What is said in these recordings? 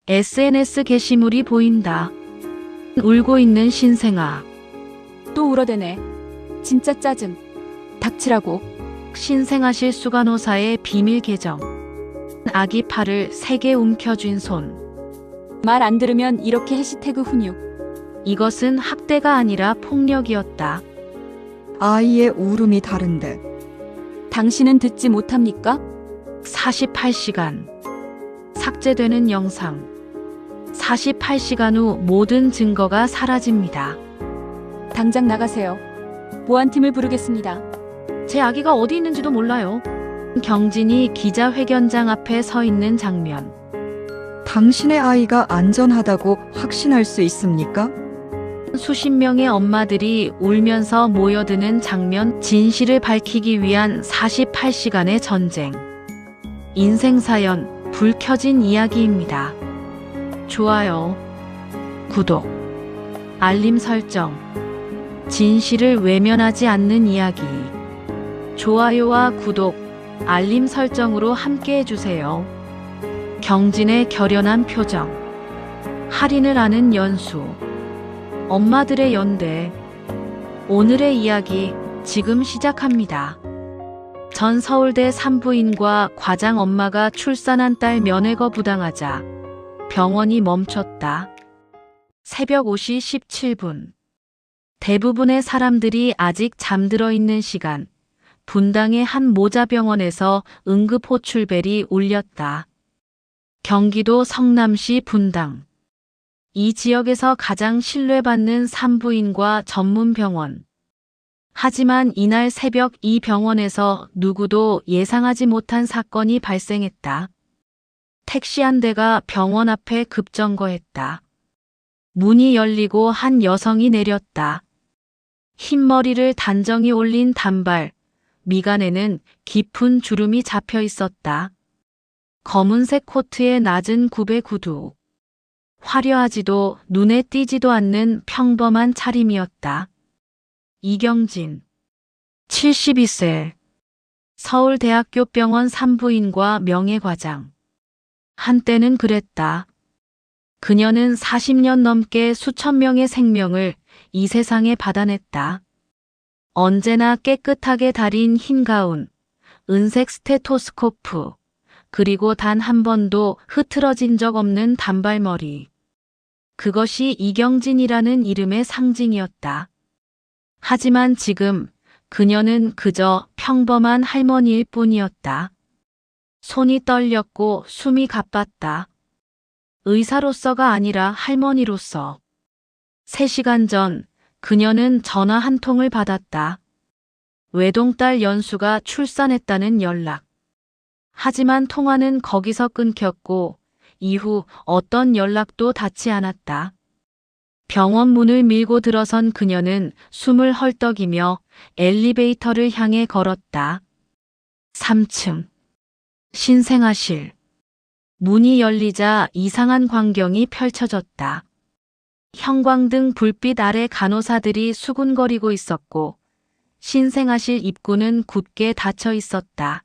SNS 게시물이 보인다. 울고 있는 신생아. 또 울어대네. 진짜 짜증. 닥치라고. 신생아 실수간호사의 비밀 계정. 아기 팔을 3개 움켜쥔 손. 말 안 들으면 이렇게 해시태그 훈육. 이것은 학대가 아니라 폭력이었다. 아이의 울음이 다른데 당신은 듣지 못합니까? 48시간. 삭제되는 영상. 48시간 후 모든 증거가 사라집니다. 당장 나가세요. 보안팀을 부르겠습니다. 제 아기가 어디 있는지도 몰라요. 경진이 기자회견장 앞에 서 있는 장면. 당신의 아이가 안전하다고 확신할 수 있습니까? 수십 명의 엄마들이 울면서 모여드는 장면. 진실을 밝히기 위한 48시간의 전쟁. 인생사연, 불 켜진 이야기입니다. 좋아요, 구독, 알림 설정. 진실을 외면하지 않는 이야기. 좋아요와 구독, 알림 설정으로 함께 해주세요. 경진의 결연한 표정. 할인을 아는 연수. 엄마들의 연대. 오늘의 이야기 지금 시작합니다. 전 서울대 산부인과 과장 엄마가 출산한 딸 면회거 부당하자 병원이 멈췄다. 새벽 5시 17분. 대부분의 사람들이 아직 잠들어 있는 시간. 분당의 한 모자병원에서 응급 호출벨이 울렸다. 경기도 성남시 분당. 이 지역에서 가장 신뢰받는 산부인과 전문병원. 하지만 이날 새벽 이 병원에서 누구도 예상하지 못한 사건이 발생했다. 택시 한 대가 병원 앞에 급정거했다. 문이 열리고 한 여성이 내렸다. 흰 머리를 단정히 올린 단발, 미간에는 깊은 주름이 잡혀 있었다. 검은색 코트에 낮은 굽의 구두. 화려하지도 눈에 띄지도 않는 평범한 차림이었다. 이경진, 72세. 서울대학교 병원 산부인과 명예과장. 한때는 그랬다. 그녀는 40년 넘게 수천 명의 생명을 이 세상에 받아냈다. 언제나 깨끗하게 다린 흰 가운, 은색 스테토스코프, 그리고 단 한 번도 흐트러진 적 없는 단발머리. 그것이 이경진이라는 이름의 상징이었다. 하지만 지금 그녀는 그저 평범한 할머니일 뿐이었다. 손이 떨렸고 숨이 가빴다. 의사로서가 아니라 할머니로서. 3시간 전 그녀는 전화 한 통을 받았다. 외동딸 연수가 출산했다는 연락. 하지만 통화는 거기서 끊겼고 이후 어떤 연락도 닿지 않았다. 병원 문을 밀고 들어선 그녀는 숨을 헐떡이며 엘리베이터를 향해 걸었다. 3층. 신생아실. 문이 열리자 이상한 광경이 펼쳐졌다. 형광등 불빛 아래 간호사들이 수군거리고 있었고 신생아실 입구는 굳게 닫혀 있었다.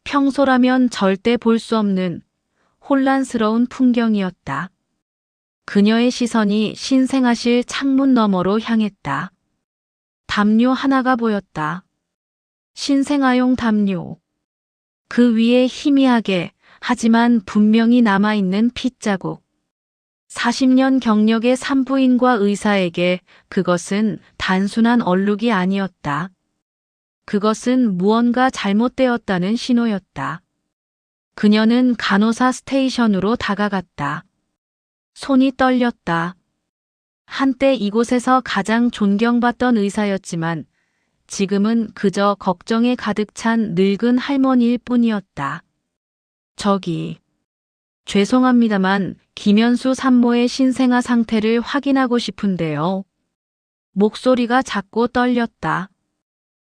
평소라면 절대 볼 수 없는 혼란스러운 풍경이었다. 그녀의 시선이 신생아실 창문 너머로 향했다. 담요 하나가 보였다. 신생아용 담요. 그 위에 희미하게 하지만 분명히 남아있는 핏자국. 40년 경력의 산부인과 의사에게 그것은 단순한 얼룩이 아니었다. 그것은 무언가 잘못되었다는 신호였다. 그녀는 간호사 스테이션으로 다가갔다. 손이 떨렸다. 한때 이곳에서 가장 존경받던 의사였지만 지금은 그저 걱정에 가득 찬 늙은 할머니일 뿐이었다. 저기, 죄송합니다만 김연수 산모의 신생아 상태를 확인하고 싶은데요. 목소리가 작고 떨렸다.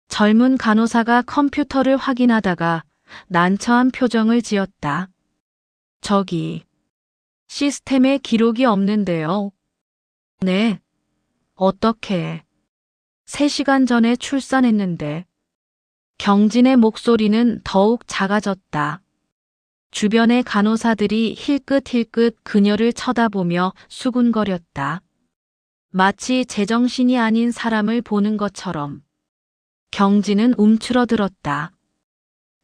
젊은 간호사가 컴퓨터를 확인하다가 난처한 표정을 지었다. 저기, 시스템에 기록이 없는데요. 네, 어떻게? 3시간 전에 출산했는데. 경진의 목소리는 더욱 작아졌다. 주변의 간호사들이 힐끗힐끗 그녀를 쳐다보며 수군거렸다. 마치 제정신이 아닌 사람을 보는 것처럼. 경진은 움츠러들었다.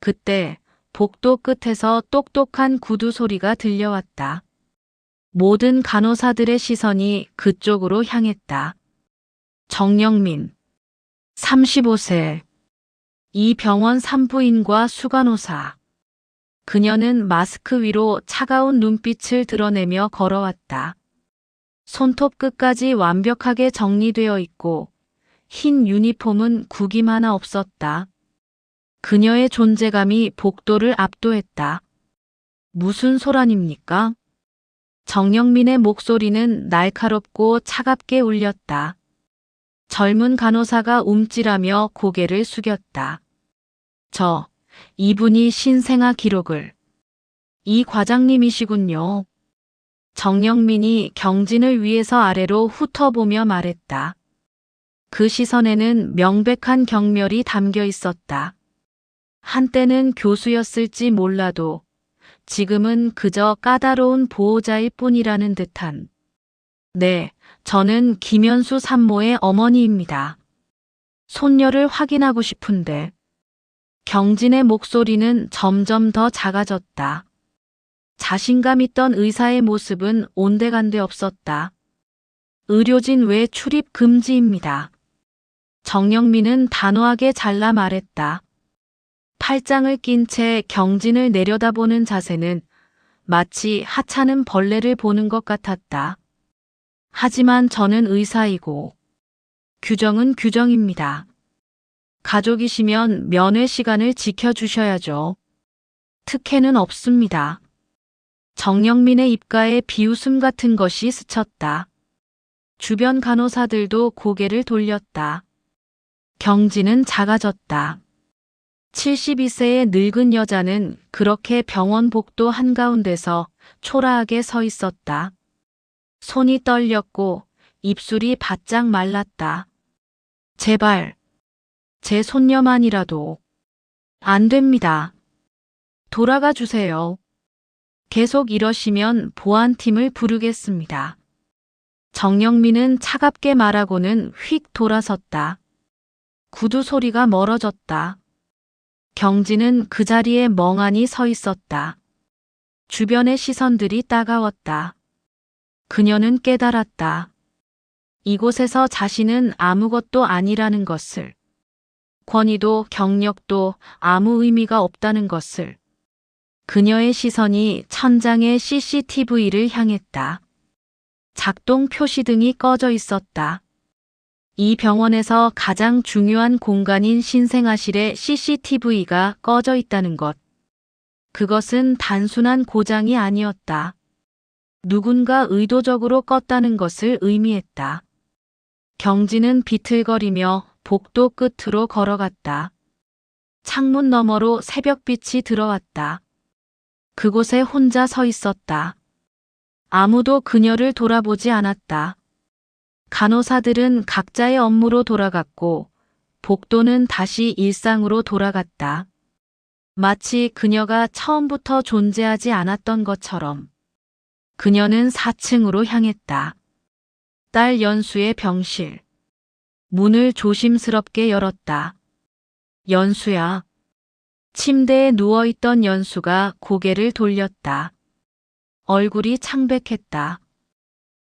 그때 복도 끝에서 똑똑한 구두 소리가 들려왔다. 모든 간호사들의 시선이 그쪽으로 향했다. 정영민, 35세. 이 병원 산부인과 수간호사. 그녀는 마스크 위로 차가운 눈빛을 드러내며 걸어왔다. 손톱 끝까지 완벽하게 정리되어 있고 흰 유니폼은 구김 하나 없었다. 그녀의 존재감이 복도를 압도했다. 무슨 소란입니까? 정영민의 목소리는 날카롭고 차갑게 울렸다. 젊은 간호사가 움찔하며 고개를 숙였다. 이분이 신생아 기록을. 이 과장님이시군요. 정영민이 경진을 위에서 아래로 훑어보며 말했다. 그 시선에는 명백한 경멸이 담겨 있었다. 한때는 교수였을지 몰라도 지금은 그저 까다로운 보호자일 뿐이라는 듯한. 네, 저는 김현수 산모의 어머니입니다. 손녀를 확인하고 싶은데. 경진의 목소리는 점점 더 작아졌다. 자신감 있던 의사의 모습은 온데간데 없었다. 의료진 외 출입 금지입니다. 정영민은 단호하게 잘라 말했다. 팔짱을 낀 채 경진을 내려다보는 자세는 마치 하찮은 벌레를 보는 것 같았다. 하지만 저는 의사이고 규정은 규정입니다. 가족이시면 면회 시간을 지켜주셔야죠. 특혜는 없습니다. 정영민의 입가에 비웃음 같은 것이 스쳤다. 주변 간호사들도 고개를 돌렸다. 경진은 작아졌다. 72세의 늙은 여자는 그렇게 병원 복도 한가운데서 초라하게 서 있었다. 손이 떨렸고 입술이 바짝 말랐다. 제발, 제 손녀만이라도. 안 됩니다. 돌아가 주세요. 계속 이러시면 보안팀을 부르겠습니다. 정영민은 차갑게 말하고는 휙 돌아섰다. 구두 소리가 멀어졌다. 경진은 그 자리에 멍하니 서 있었다. 주변의 시선들이 따가웠다. 그녀는 깨달았다. 이곳에서 자신은 아무것도 아니라는 것을. 권위도 경력도 아무 의미가 없다는 것을. 그녀의 시선이 천장의 CCTV를 향했다. 작동 표시등이 꺼져 있었다. 이 병원에서 가장 중요한 공간인 신생아실에 CCTV가 꺼져 있다는 것. 그것은 단순한 고장이 아니었다. 누군가 의도적으로 껐다는 것을 의미했다. 경진은 비틀거리며 복도 끝으로 걸어갔다. 창문 너머로 새벽빛이 들어왔다. 그곳에 혼자 서 있었다. 아무도 그녀를 돌아보지 않았다. 간호사들은 각자의 업무로 돌아갔고 복도는 다시 일상으로 돌아갔다. 마치 그녀가 처음부터 존재하지 않았던 것처럼. 그녀는 4층으로 향했다. 딸 연수의 병실. 문을 조심스럽게 열었다. 연수야. 침대에 누워있던 연수가 고개를 돌렸다. 얼굴이 창백했다.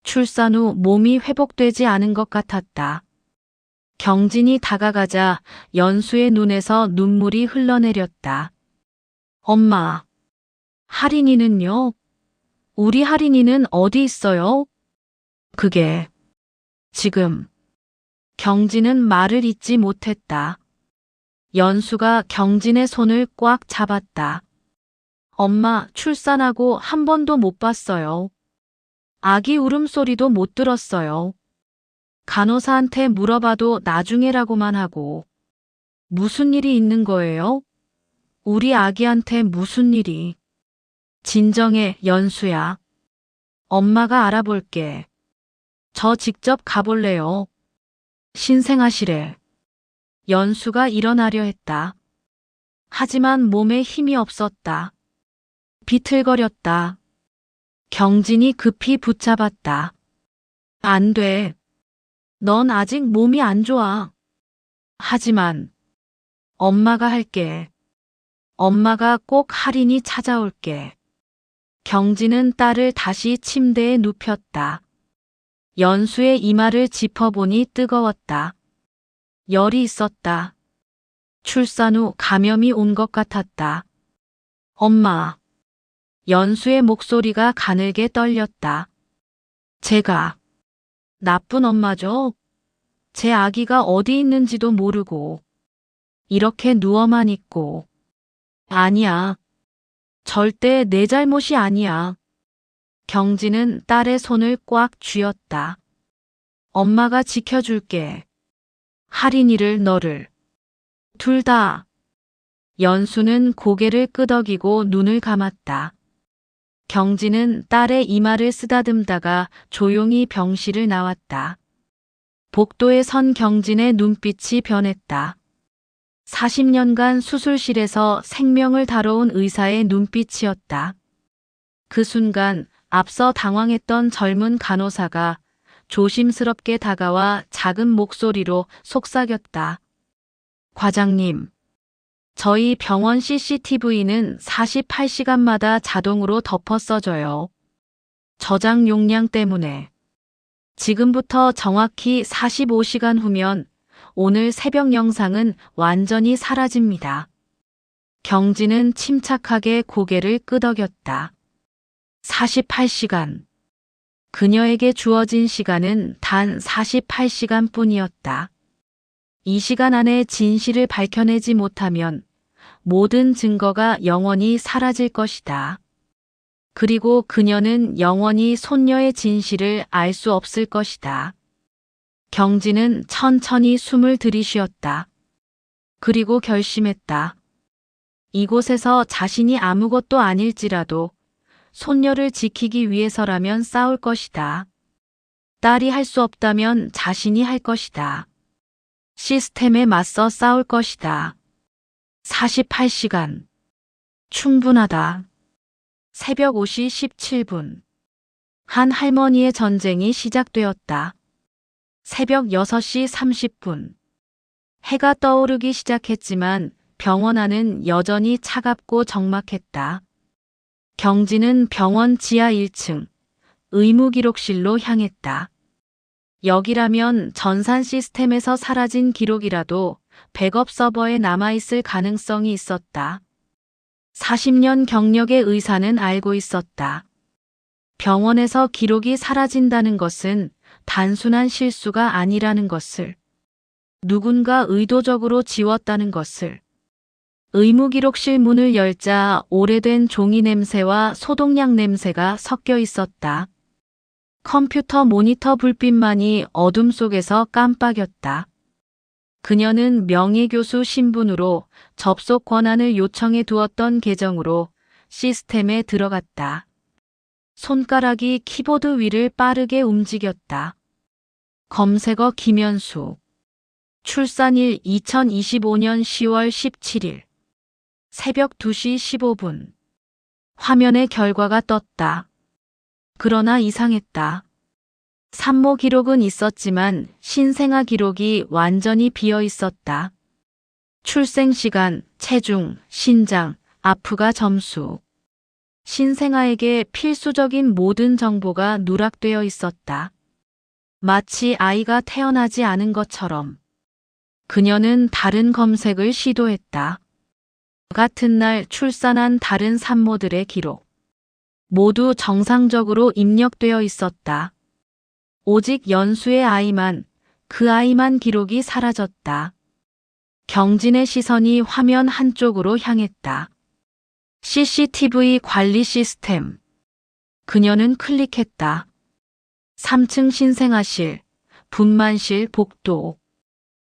출산 후 몸이 회복되지 않은 것 같았다. 경진이 다가가자 연수의 눈에서 눈물이 흘러내렸다. 엄마, 할인이는요? 우리 할인이는 어디 있어요? 그게 지금. 경진은 말을 잇지 못했다. 연수가 경진의 손을 꽉 잡았다. 엄마, 출산하고 한 번도 못 봤어요. 아기 울음소리도 못 들었어요. 간호사한테 물어봐도 나중에라고만 하고. 무슨 일이 있는 거예요? 우리 아기한테 무슨 일이? 진정해, 연수야. 엄마가 알아볼게. 저 직접 가볼래요. 신생아실에. 연수가 일어나려 했다. 하지만 몸에 힘이 없었다. 비틀거렸다. 경진이 급히 붙잡았다. 안 돼. 넌 아직 몸이 안 좋아. 하지만 엄마가 할게. 엄마가 꼭 할인이 찾아올게. 경진은 딸을 다시 침대에 눕혔다. 연수의 이마를 짚어보니 뜨거웠다. 열이 있었다. 출산 후 감염이 온 것 같았다. 엄마. 연수의 목소리가 가늘게 떨렸다. 제가 나쁜 엄마죠? 제 아기가 어디 있는지도 모르고 이렇게 누워만 있고. 아니야. 절대 내 잘못이 아니야. 경진은 딸의 손을 꽉 쥐었다. 엄마가 지켜줄게. 할인이를 너를. 둘 다. 연수는 고개를 끄덕이고 눈을 감았다. 경진은 딸의 이마를 쓰다듬다가 조용히 병실을 나왔다. 복도에 선 경진의 눈빛이 변했다. 40년간 수술실에서 생명을 다뤄온 의사의 눈빛이었다. 그 순간 앞서 당황했던 젊은 간호사가 조심스럽게 다가와 작은 목소리로 속삭였다. 과장님, 저희 병원 CCTV는 48시간마다 자동으로 덮어 써져요. 저장 용량 때문에. 지금부터 정확히 45시간 후면 오늘 새벽 영상은 완전히 사라집니다. 경진은 침착하게 고개를 끄덕였다. 48시간. 그녀에게 주어진 시간은 단 48시간 뿐이었다. 이 시간 안에 진실을 밝혀내지 못하면 모든 증거가 영원히 사라질 것이다. 그리고 그녀는 영원히 손녀의 진실을 알 수 없을 것이다. 경진은 천천히 숨을 들이쉬었다. 그리고 결심했다. 이곳에서 자신이 아무것도 아닐지라도 손녀를 지키기 위해서라면 싸울 것이다. 딸이 할 수 없다면 자신이 할 것이다. 시스템에 맞서 싸울 것이다. 48시간. 충분하다. 새벽 5시 17분. 한 할머니의 전쟁이 시작되었다. 새벽 6시 30분. 해가 떠오르기 시작했지만 병원 안은 여전히 차갑고 적막했다. 경진은 병원 지하 1층 의무기록실로 향했다. 여기라면 전산 시스템에서 사라진 기록이라도 백업 서버에 남아있을 가능성이 있었다. 40년 경력의 의사는 알고 있었다. 병원에서 기록이 사라진다는 것은 단순한 실수가 아니라는 것을, 누군가 의도적으로 지웠다는 것을. 의무기록실 문을 열자 오래된 종이 냄새와 소독약 냄새가 섞여 있었다. 컴퓨터 모니터 불빛만이 어둠 속에서 깜빡였다. 그녀는 명예교수 신분으로 접속 권한을 요청해 두었던 계정으로 시스템에 들어갔다. 손가락이 키보드 위를 빠르게 움직였다. 검색어 김현수. 출산일 2025년 10월 17일. 새벽 2시 15분. 화면에 결과가 떴다. 그러나 이상했다. 산모 기록은 있었지만 신생아 기록이 완전히 비어 있었다. 출생 시간, 체중, 신장, 아프가 점수. 신생아에게 필수적인 모든 정보가 누락되어 있었다. 마치 아이가 태어나지 않은 것처럼. 그녀는 다른 검색을 시도했다. 같은 날 출산한 다른 산모들의 기록. 모두 정상적으로 입력되어 있었다. 오직 연수의 아이만, 그 아이만 기록이 사라졌다. 경진의 시선이 화면 한쪽으로 향했다. CCTV 관리 시스템. 그녀는 클릭했다. 3층 신생아실, 분만실, 복도.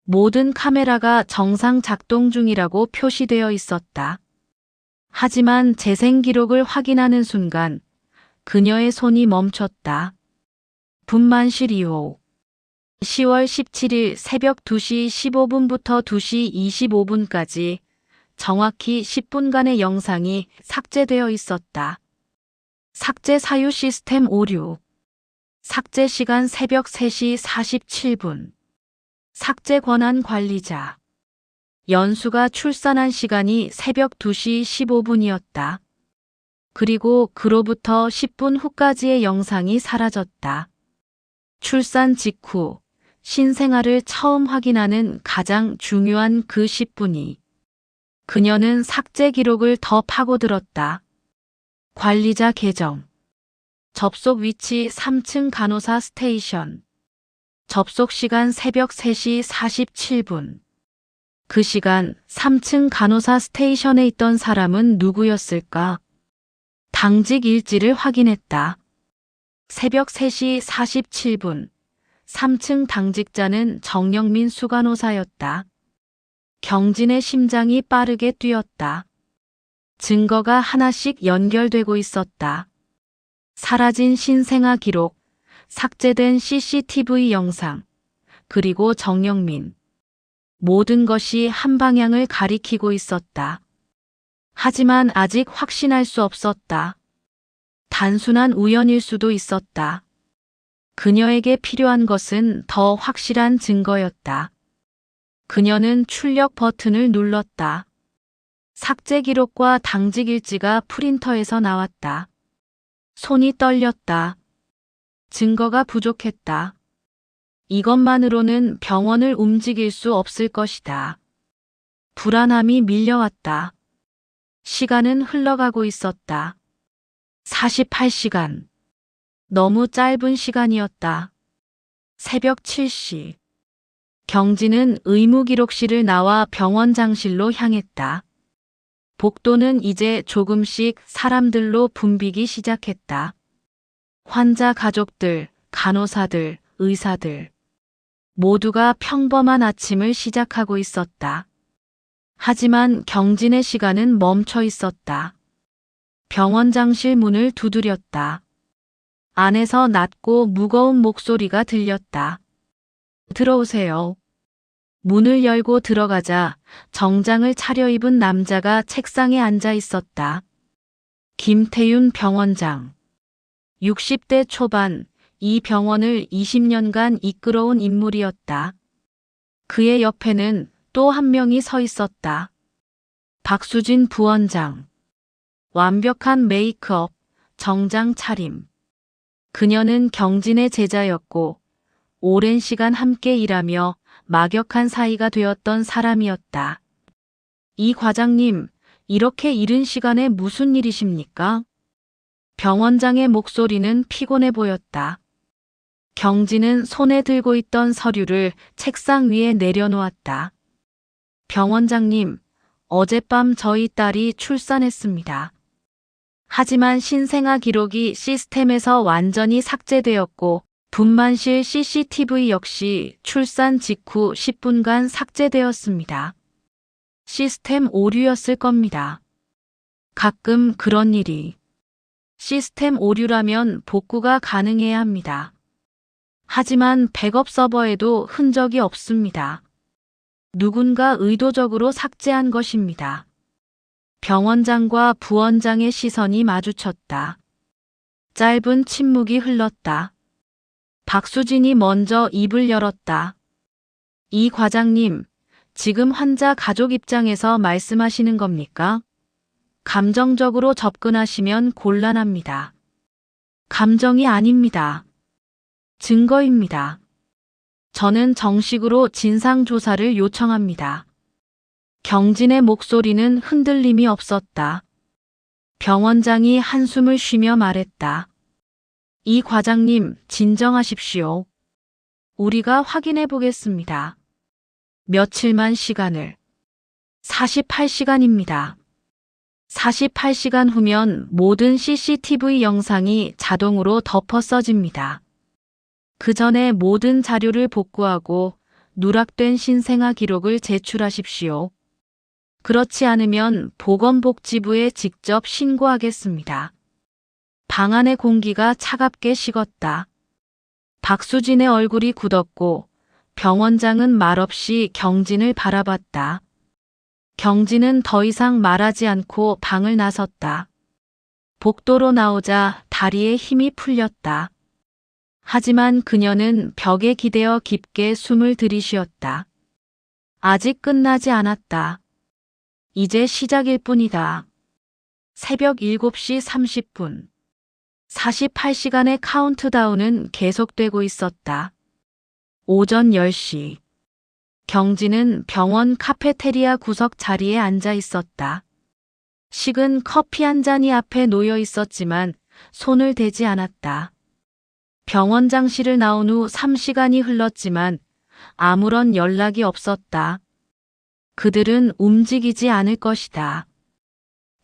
모든 카메라가 정상 작동 중이라고 표시되어 있었다. 하지만 재생 기록을 확인하는 순간 그녀의 손이 멈췄다. 분만실 2호. 10월 17일 새벽 2시 15분부터 2시 25분까지 정확히 10분간의 영상이 삭제되어 있었다. 삭제 사유 시스템 오류. 삭제 시간 새벽 3시 47분. 삭제 권한 관리자. 연수가 출산한 시간이 새벽 2시 15분이었다. 그리고 그로부터 10분 후까지의 영상이 사라졌다. 출산 직후 신생아를 처음 확인하는 가장 중요한 그 10분이 그녀는 삭제 기록을 더 파고들었다. 관리자 계정. 접속 위치 3층 간호사 스테이션. 접속 시간 새벽 3시 47분. 그 시간 3층 간호사 스테이션에 있던 사람은 누구였을까? 당직 일지를 확인했다. 새벽 3시 47분. 3층 당직자는 정영민 수간호사였다. 경진의 심장이 빠르게 뛰었다. 증거가 하나씩 연결되고 있었다. 사라진 신생아 기록, 삭제된 CCTV 영상, 그리고 정영민. 모든 것이 한 방향을 가리키고 있었다. 하지만 아직 확신할 수 없었다. 단순한 우연일 수도 있었다. 그녀에게 필요한 것은 더 확실한 증거였다. 그녀는 출력 버튼을 눌렀다. 삭제 기록과 당직 일지가 프린터에서 나왔다. 손이 떨렸다. 증거가 부족했다. 이것만으로는 병원을 움직일 수 없을 것이다. 불안함이 밀려왔다. 시간은 흘러가고 있었다. 48시간. 너무 짧은 시간이었다. 새벽 7시. 경진은 의무기록실을 나와 병원장실로 향했다. 복도는 이제 조금씩 사람들로 붐비기 시작했다. 환자 가족들, 간호사들, 의사들. 모두가 평범한 아침을 시작하고 있었다. 하지만 경진의 시간은 멈춰 있었다. 병원장실 문을 두드렸다. 안에서 낮고 무거운 목소리가 들렸다. 들어오세요. 문을 열고 들어가자 정장을 차려입은 남자가 책상에 앉아 있었다. 김태윤 병원장. 60대 초반, 이 병원을 20년간 이끌어온 인물이었다. 그의 옆에는 또 한 명이 서 있었다. 박수진 부원장. 완벽한 메이크업, 정장 차림. 그녀는 경진의 제자였고 오랜 시간 함께 일하며 막역한 사이가 되었던 사람이었다. 이 과장님, 이렇게 이른 시간에 무슨 일이십니까? 병원장의 목소리는 피곤해 보였다. 경진은 손에 들고 있던 서류를 책상 위에 내려놓았다. 병원장님, 어젯밤 저희 딸이 출산했습니다. 하지만 신생아 기록이 시스템에서 완전히 삭제되었고 분만실 CCTV 역시 출산 직후 10분간 삭제되었습니다. 시스템 오류였을 겁니다. 가끔 그런 일이. 시스템 오류라면 복구가 가능해야 합니다. 하지만 백업 서버에도 흔적이 없습니다. 누군가 의도적으로 삭제한 것입니다. 병원장과 부원장의 시선이 마주쳤다. 짧은 침묵이 흘렀다. 박수진이 먼저 입을 열었다. 이 과장님, 지금 환자 가족 입장에서 말씀하시는 겁니까? 감정적으로 접근하시면 곤란합니다. 감정이 아닙니다. 증거입니다. 저는 정식으로 진상조사를 요청합니다. 경진의 목소리는 흔들림이 없었다. 병원장이 한숨을 쉬며 말했다. 이 과장님, 진정하십시오. 우리가 확인해 보겠습니다. 며칠만 시간을. 48시간입니다. 48시간 후면 모든 CCTV 영상이 자동으로 덮어 써집니다. 그 전에 모든 자료를 복구하고 누락된 신생아 기록을 제출하십시오. 그렇지 않으면 보건복지부에 직접 신고하겠습니다. 방 안의 공기가 차갑게 식었다. 박수진의 얼굴이 굳었고 병원장은 말없이 경진을 바라봤다. 경진은 더 이상 말하지 않고 방을 나섰다. 복도로 나오자 다리에 힘이 풀렸다. 하지만 그녀는 벽에 기대어 깊게 숨을 들이쉬었다. 아직 끝나지 않았다. 이제 시작일 뿐이다. 새벽 7시 30분. 48시간의 카운트다운은 계속되고 있었다. 오전 10시. 경진은 병원 카페테리아 구석 자리에 앉아 있었다. 식은 커피 한 잔이 앞에 놓여 있었지만 손을 대지 않았다. 병원장실을 나온 후 3시간이 흘렀지만 아무런 연락이 없었다. 그들은 움직이지 않을 것이다.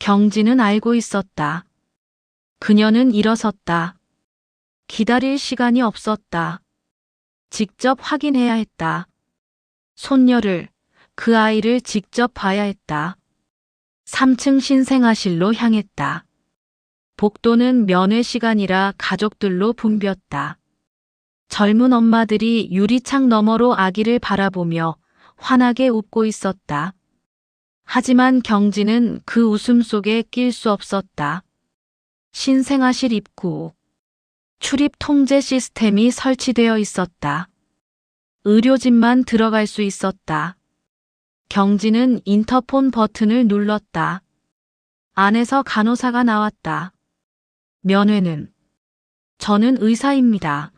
경진은 알고 있었다. 그녀는 일어섰다. 기다릴 시간이 없었다. 직접 확인해야 했다. 손녀를, 그 아이를 직접 봐야 했다. 3층 신생아실로 향했다. 복도는 면회 시간이라 가족들로 붐볐다. 젊은 엄마들이 유리창 너머로 아기를 바라보며 환하게 웃고 있었다. 하지만 경진은 그 웃음 속에 낄 수 없었다. 신생아실 입구. 출입 통제 시스템이 설치되어 있었다. 의료진만 들어갈 수 있었다. 경진은 인터폰 버튼을 눌렀다. 안에서 간호사가 나왔다. 면회는? 저는 의사입니다.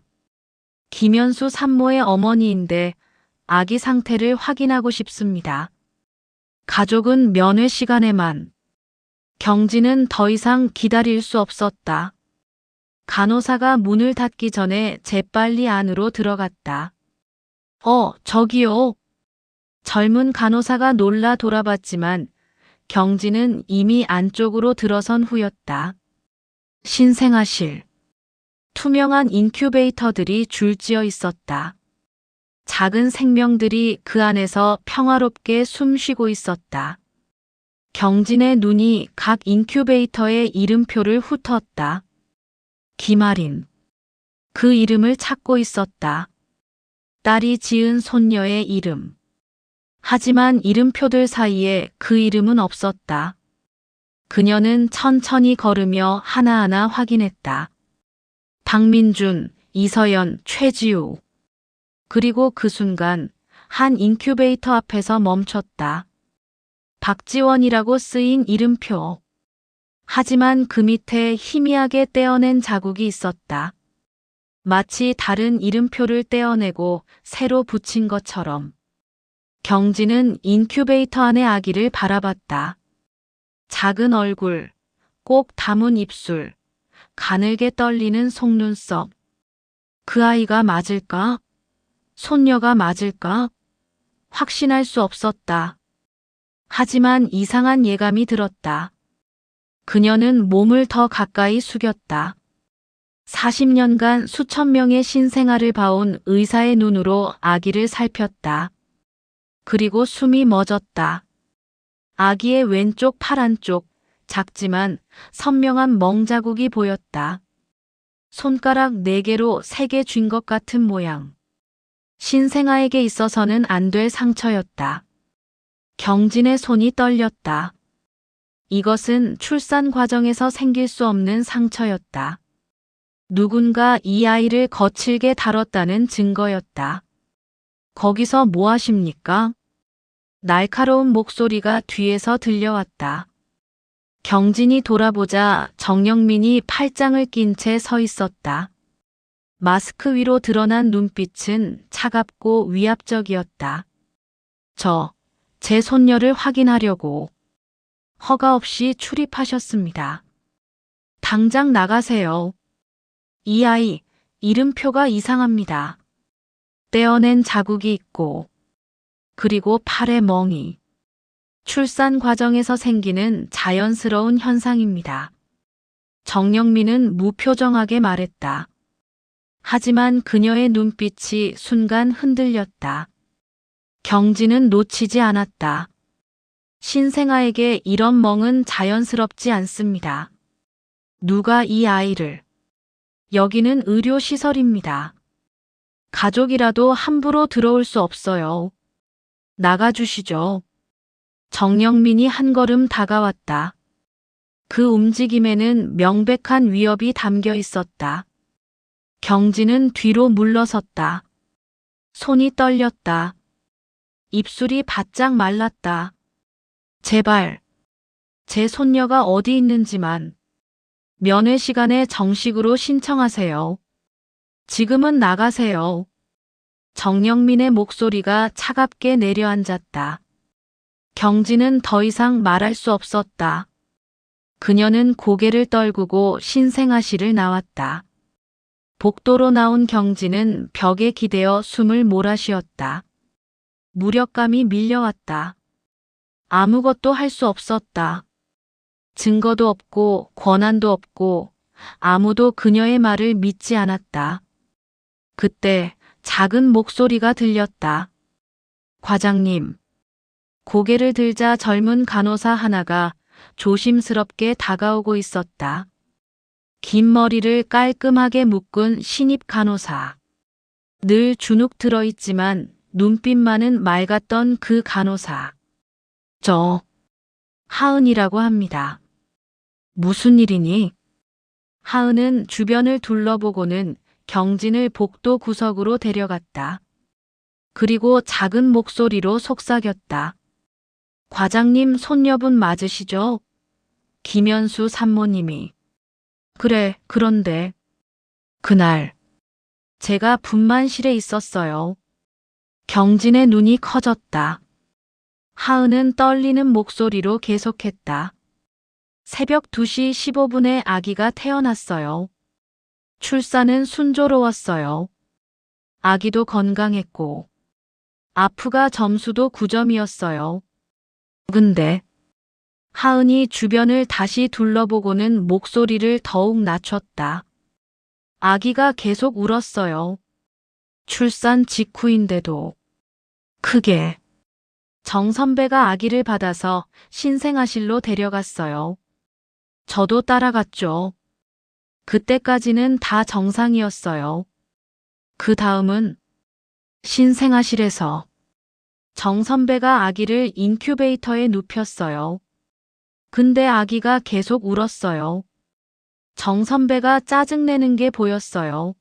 김현수 산모의 어머니인데 아기 상태를 확인하고 싶습니다. 가족은 면회 시간에만. 경진은 더 이상 기다릴 수 없었다. 간호사가 문을 닫기 전에 재빨리 안으로 들어갔다. 저기요. 젊은 간호사가 놀라 돌아봤지만 경진은 이미 안쪽으로 들어선 후였다. 신생아실. 투명한 인큐베이터들이 줄지어 있었다. 작은 생명들이 그 안에서 평화롭게 숨쉬고 있었다. 경진의 눈이 각 인큐베이터의 이름표를 훑었다. 김아린. 그 이름을 찾고 있었다. 딸이 지은 손녀의 이름. 하지만 이름표들 사이에 그 이름은 없었다. 그녀는 천천히 걸으며 하나하나 확인했다. 박민준, 이서연, 최지우. 그리고 그 순간 한 인큐베이터 앞에서 멈췄다. 박지원이라고 쓰인 이름표. 하지만 그 밑에 희미하게 떼어낸 자국이 있었다. 마치 다른 이름표를 떼어내고 새로 붙인 것처럼. 경진은 인큐베이터 안의 아기를 바라봤다. 작은 얼굴, 꼭 담은 입술, 가늘게 떨리는 속눈썹. 그 아이가 맞을까? 손녀가 맞을까? 확신할 수 없었다. 하지만 이상한 예감이 들었다. 그녀는 몸을 더 가까이 숙였다. 40년간 수천 명의 신생아를 봐온 의사의 눈으로 아기를 살폈다. 그리고 숨이 멎었다. 아기의 왼쪽 팔 안쪽, 작지만 선명한 멍자국이 보였다. 손가락 4개로 3개 쥔 것 같은 모양. 신생아에게 있어서는 안 될 상처였다. 경진의 손이 떨렸다. 이것은 출산 과정에서 생길 수 없는 상처였다. 누군가 이 아이를 거칠게 다뤘다는 증거였다. 거기서 뭐 하십니까? 날카로운 목소리가 뒤에서 들려왔다. 경진이 돌아보자 정영민이 팔짱을 낀 채 서 있었다. 마스크 위로 드러난 눈빛은 차갑고 위압적이었다. 제 손녀를 확인하려고 허가 없이 출입하셨습니다. 당장 나가세요. 이 아이, 이름표가 이상합니다. 떼어낸 자국이 있고, 그리고 팔에 멍이. 출산 과정에서 생기는 자연스러운 현상입니다. 정영민은 무표정하게 말했다. 하지만 그녀의 눈빛이 순간 흔들렸다. 경진은 놓치지 않았다. 신생아에게 이런 멍은 자연스럽지 않습니다. 누가 이 아이를? 여기는 의료시설입니다. 가족이라도 함부로 들어올 수 없어요. 나가주시죠. 정영민이 한 걸음 다가왔다. 그 움직임에는 명백한 위협이 담겨 있었다. 경진은 뒤로 물러섰다. 손이 떨렸다. 입술이 바짝 말랐다. 제발, 제 손녀가 어디 있는지만 면회 시간에 정식으로 신청하세요. 지금은 나가세요. 정영민의 목소리가 차갑게 내려앉았다. 경진은 더 이상 말할 수 없었다. 그녀는 고개를 떨구고 신생아실을 나왔다. 복도로 나온 경진은 벽에 기대어 숨을 몰아쉬었다. 무력감이 밀려왔다. 아무것도 할 수 없었다. 증거도 없고 권한도 없고 아무도 그녀의 말을 믿지 않았다. 그때 작은 목소리가 들렸다. 과장님. 고개를 들자 젊은 간호사 하나가 조심스럽게 다가오고 있었다. 긴 머리를 깔끔하게 묶은 신입 간호사. 늘 주눅 들어있지만 눈빛만은 맑았던 그 간호사. 저 하은이라고 합니다. 무슨 일이니? 하은은 주변을 둘러보고는 경진을 복도 구석으로 데려갔다. 그리고 작은 목소리로 속삭였다. 과장님 손녀분 맞으시죠? 김현수 산모님이. 그래, 그런데 그날 제가 분만실에 있었어요. 경진의 눈이 커졌다. 하은은 떨리는 목소리로 계속했다. 새벽 2시 15분에 아기가 태어났어요. 출산은 순조로웠어요. 아기도 건강했고 아프가 점수도 9점이었어요. 근데 하은이 주변을 다시 둘러보고는 목소리를 더욱 낮췄다. 아기가 계속 울었어요. 출산 직후인데도 크게. 정 선배가 아기를 받아서 신생아실로 데려갔어요. 저도 따라갔죠. 그때까지는 다 정상이었어요. 그 다음은 신생아실에서 정 선배가 아기를 인큐베이터에 눕혔어요. 근데 아기가 계속 울었어요. 정 선배가 짜증내는 게 보였어요.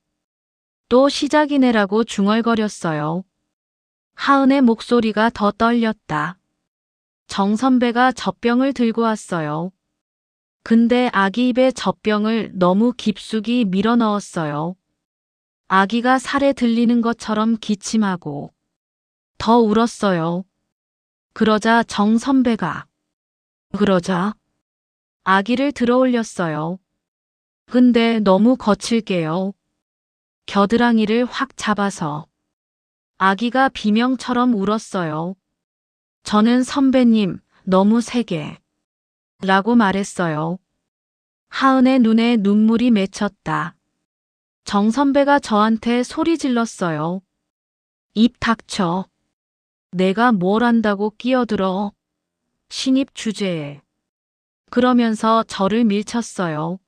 또 시작이네라고 중얼거렸어요. 하은의 목소리가 더 떨렸다. 정 선배가 젖병을 들고 왔어요. 근데 아기 입에 젖병을 너무 깊숙이 밀어 넣었어요. 아기가 살에 들리는 것처럼 기침하고 더 울었어요. 그러자 정 선배가 아기를 들어 올렸어요. 근데 너무 거칠게요. 겨드랑이를 확 잡아서 아기가 비명처럼 울었어요. 저는 선배님 너무 세게 라고 말했어요. 하은의 눈에 눈물이 맺혔다. 정 선배가 저한테 소리 질렀어요. 입 닥쳐. 내가 뭘 안다고 끼어들어. 신입 주제에. 그러면서 저를 밀쳤어요.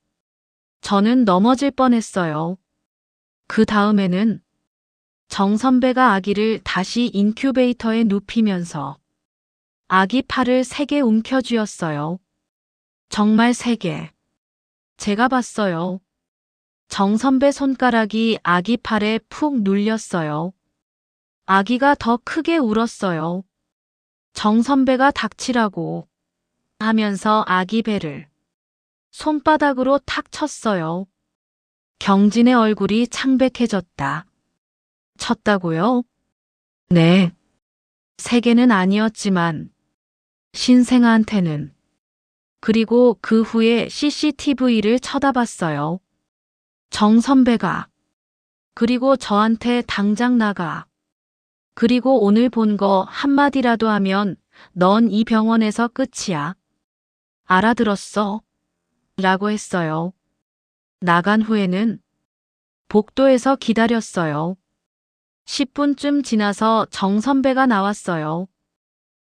저는 넘어질 뻔했어요. 그 다음에는 정 선배가 아기를 다시 인큐베이터에 눕히면서 아기 팔을 세게 움켜쥐었어요. 정말 세게. 제가 봤어요. 정 선배 손가락이 아기 팔에 푹 눌렸어요. 아기가 더 크게 울었어요. 정 선배가 닥치라고 하면서 아기 배를 손바닥으로 탁 쳤어요. 경진의 얼굴이 창백해졌다. 쳤다고요? 네. 세게는 아니었지만 신생아한테는. 그리고 그 후에 CCTV를 쳐다봤어요. 정 선배가. 그리고 저한테 당장 나가. 그리고 오늘 본 거 한마디라도 하면 넌 이 병원에서 끝이야. 알아들었어? 라고 했어요. 나간 후에는 복도에서 기다렸어요. 10분쯤 지나서 정 선배가 나왔어요.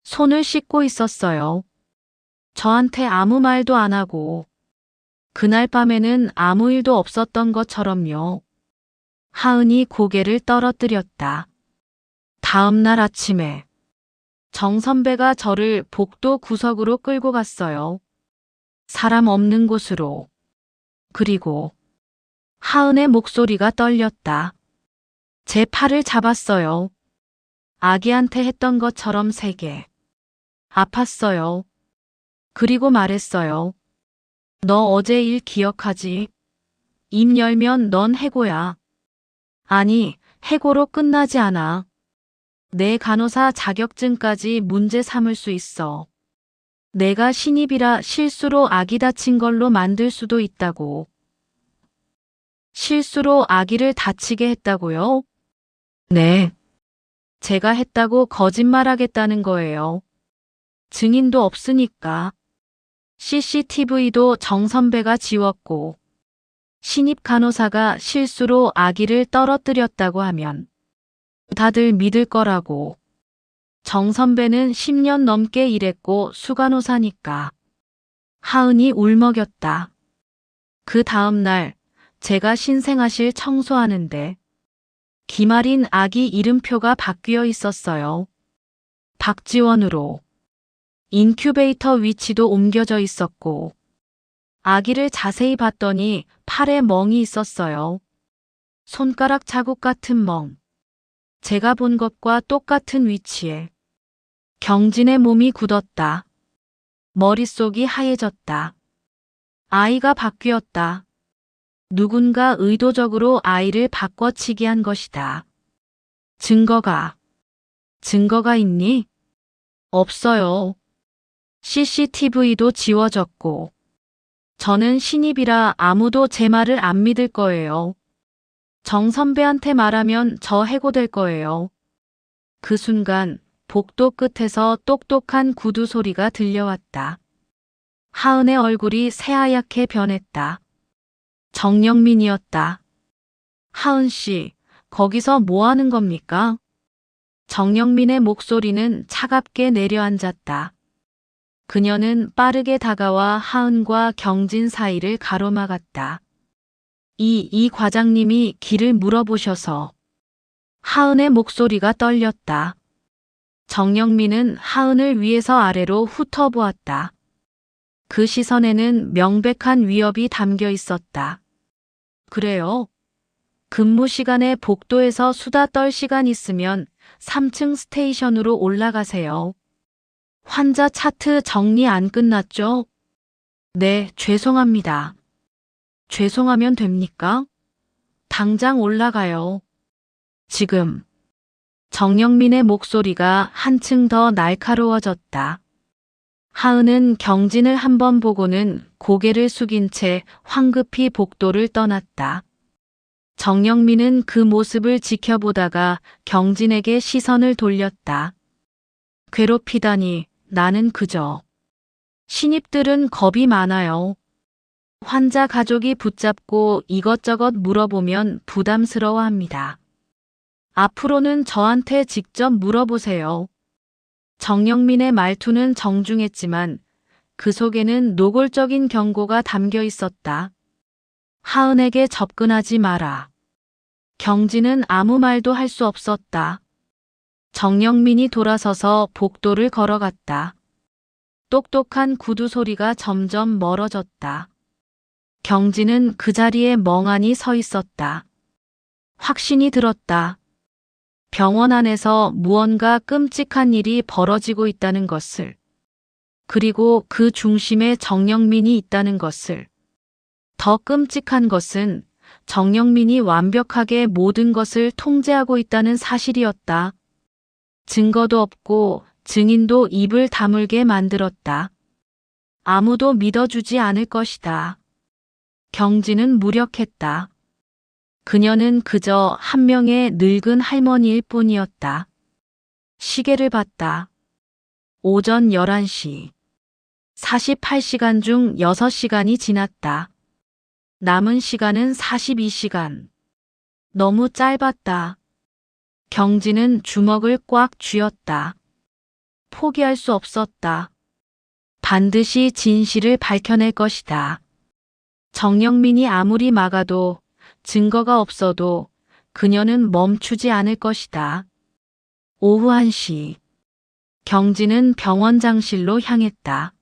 손을 씻고 있었어요. 저한테 아무 말도 안 하고 그날 밤에는 아무 일도 없었던 것처럼요. 하은이 고개를 떨어뜨렸다. 다음 날 아침에 정 선배가 저를 복도 구석으로 끌고 갔어요. 사람 없는 곳으로. 그리고 하은의 목소리가 떨렸다. 제 팔을 잡았어요. 아기한테 했던 것처럼 세게. 아팠어요. 그리고 말했어요. 너 어제 일 기억하지? 입 열면 넌 해고야. 아니, 해고로 끝나지 않아. 내 간호사 자격증까지 문제 삼을 수 있어. 내가 신입이라 실수로 아기 다친 걸로 만들 수도 있다고. 실수로 아기를 다치게 했다고요? 네. 제가 했다고 거짓말하겠다는 거예요. 증인도 없으니까. CCTV도 정 선배가 지웠고 신입 간호사가 실수로 아기를 떨어뜨렸다고 하면 다들 믿을 거라고. 정 선배는 10년 넘게 일했고 수간호사니까. 하은이 울먹였다. 그 다음 날 제가 신생아실 청소하는데 기말인 아기 이름표가 바뀌어 있었어요. 박지원으로. 인큐베이터 위치도 옮겨져 있었고 아기를 자세히 봤더니 팔에 멍이 있었어요. 손가락 자국 같은 멍. 제가 본 것과 똑같은 위치에. 경진의 몸이 굳었다. 머릿속이 하얘졌다. 아이가 바뀌었다. 누군가 의도적으로 아이를 바꿔치기 한 것이다. 증거가 있니? 없어요. CCTV도 지워졌고. 저는 신입이라 아무도 제 말을 안 믿을 거예요. 정 선배한테 말하면 저 해고될 거예요. 그 순간 복도 끝에서 똑똑한 구두 소리가 들려왔다. 하은의 얼굴이 새하얗게 변했다. 정영민이었다. 하은 씨, 거기서 뭐 하는 겁니까? 정영민의 목소리는 차갑게 내려앉았다. 그녀는 빠르게 다가와 하은과 경진 사이를 가로막았다. 이 과장님이 길을 물어보셔서. 하은의 목소리가 떨렸다. 정영민은 하은을 위에서 아래로 훑어보았다. 그 시선에는 명백한 위협이 담겨 있었다. 그래요? 근무 시간에 복도에서 수다 떨 시간 있으면 3층 스테이션으로 올라가세요. 환자 차트 정리 안 끝났죠? 네, 죄송합니다. 죄송하면 됩니까? 당장 올라가요. 지금. 정영민의 목소리가 한층 더 날카로워졌다. 하은은 경진을 한번 보고는 고개를 숙인 채 황급히 복도를 떠났다. 정영민은 그 모습을 지켜보다가 경진에게 시선을 돌렸다. 괴롭히다니 나는 그저. 신입들은 겁이 많아요. 환자 가족이 붙잡고 이것저것 물어보면 부담스러워합니다. 앞으로는 저한테 직접 물어보세요. 정영민의 말투는 정중했지만 그 속에는 노골적인 경고가 담겨 있었다. 하은에게 접근하지 마라. 경진은 아무 말도 할 수 없었다. 정영민이 돌아서서 복도를 걸어갔다. 똑똑한 구두 소리가 점점 멀어졌다. 경진은 그 자리에 멍하니 서 있었다. 확신이 들었다. 병원 안에서 무언가 끔찍한 일이 벌어지고 있다는 것을. 그리고 그 중심에 정영민이 있다는 것을. 더 끔찍한 것은 정영민이 완벽하게 모든 것을 통제하고 있다는 사실이었다. 증거도 없고 증인도 입을 다물게 만들었다. 아무도 믿어주지 않을 것이다. 경진은 무력했다. 그녀는 그저 한 명의 늙은 할머니일 뿐이었다. 시계를 봤다. 오전 11시. 48시간 중 6시간이 지났다. 남은 시간은 42시간. 너무 짧았다. 경진은 주먹을 꽉 쥐었다. 포기할 수 없었다. 반드시 진실을 밝혀낼 것이다. 정영민이 아무리 막아도 증거가 없어도 그녀는 멈추지 않을 것이다. 오후 1시. 경진은 병원장실로 향했다.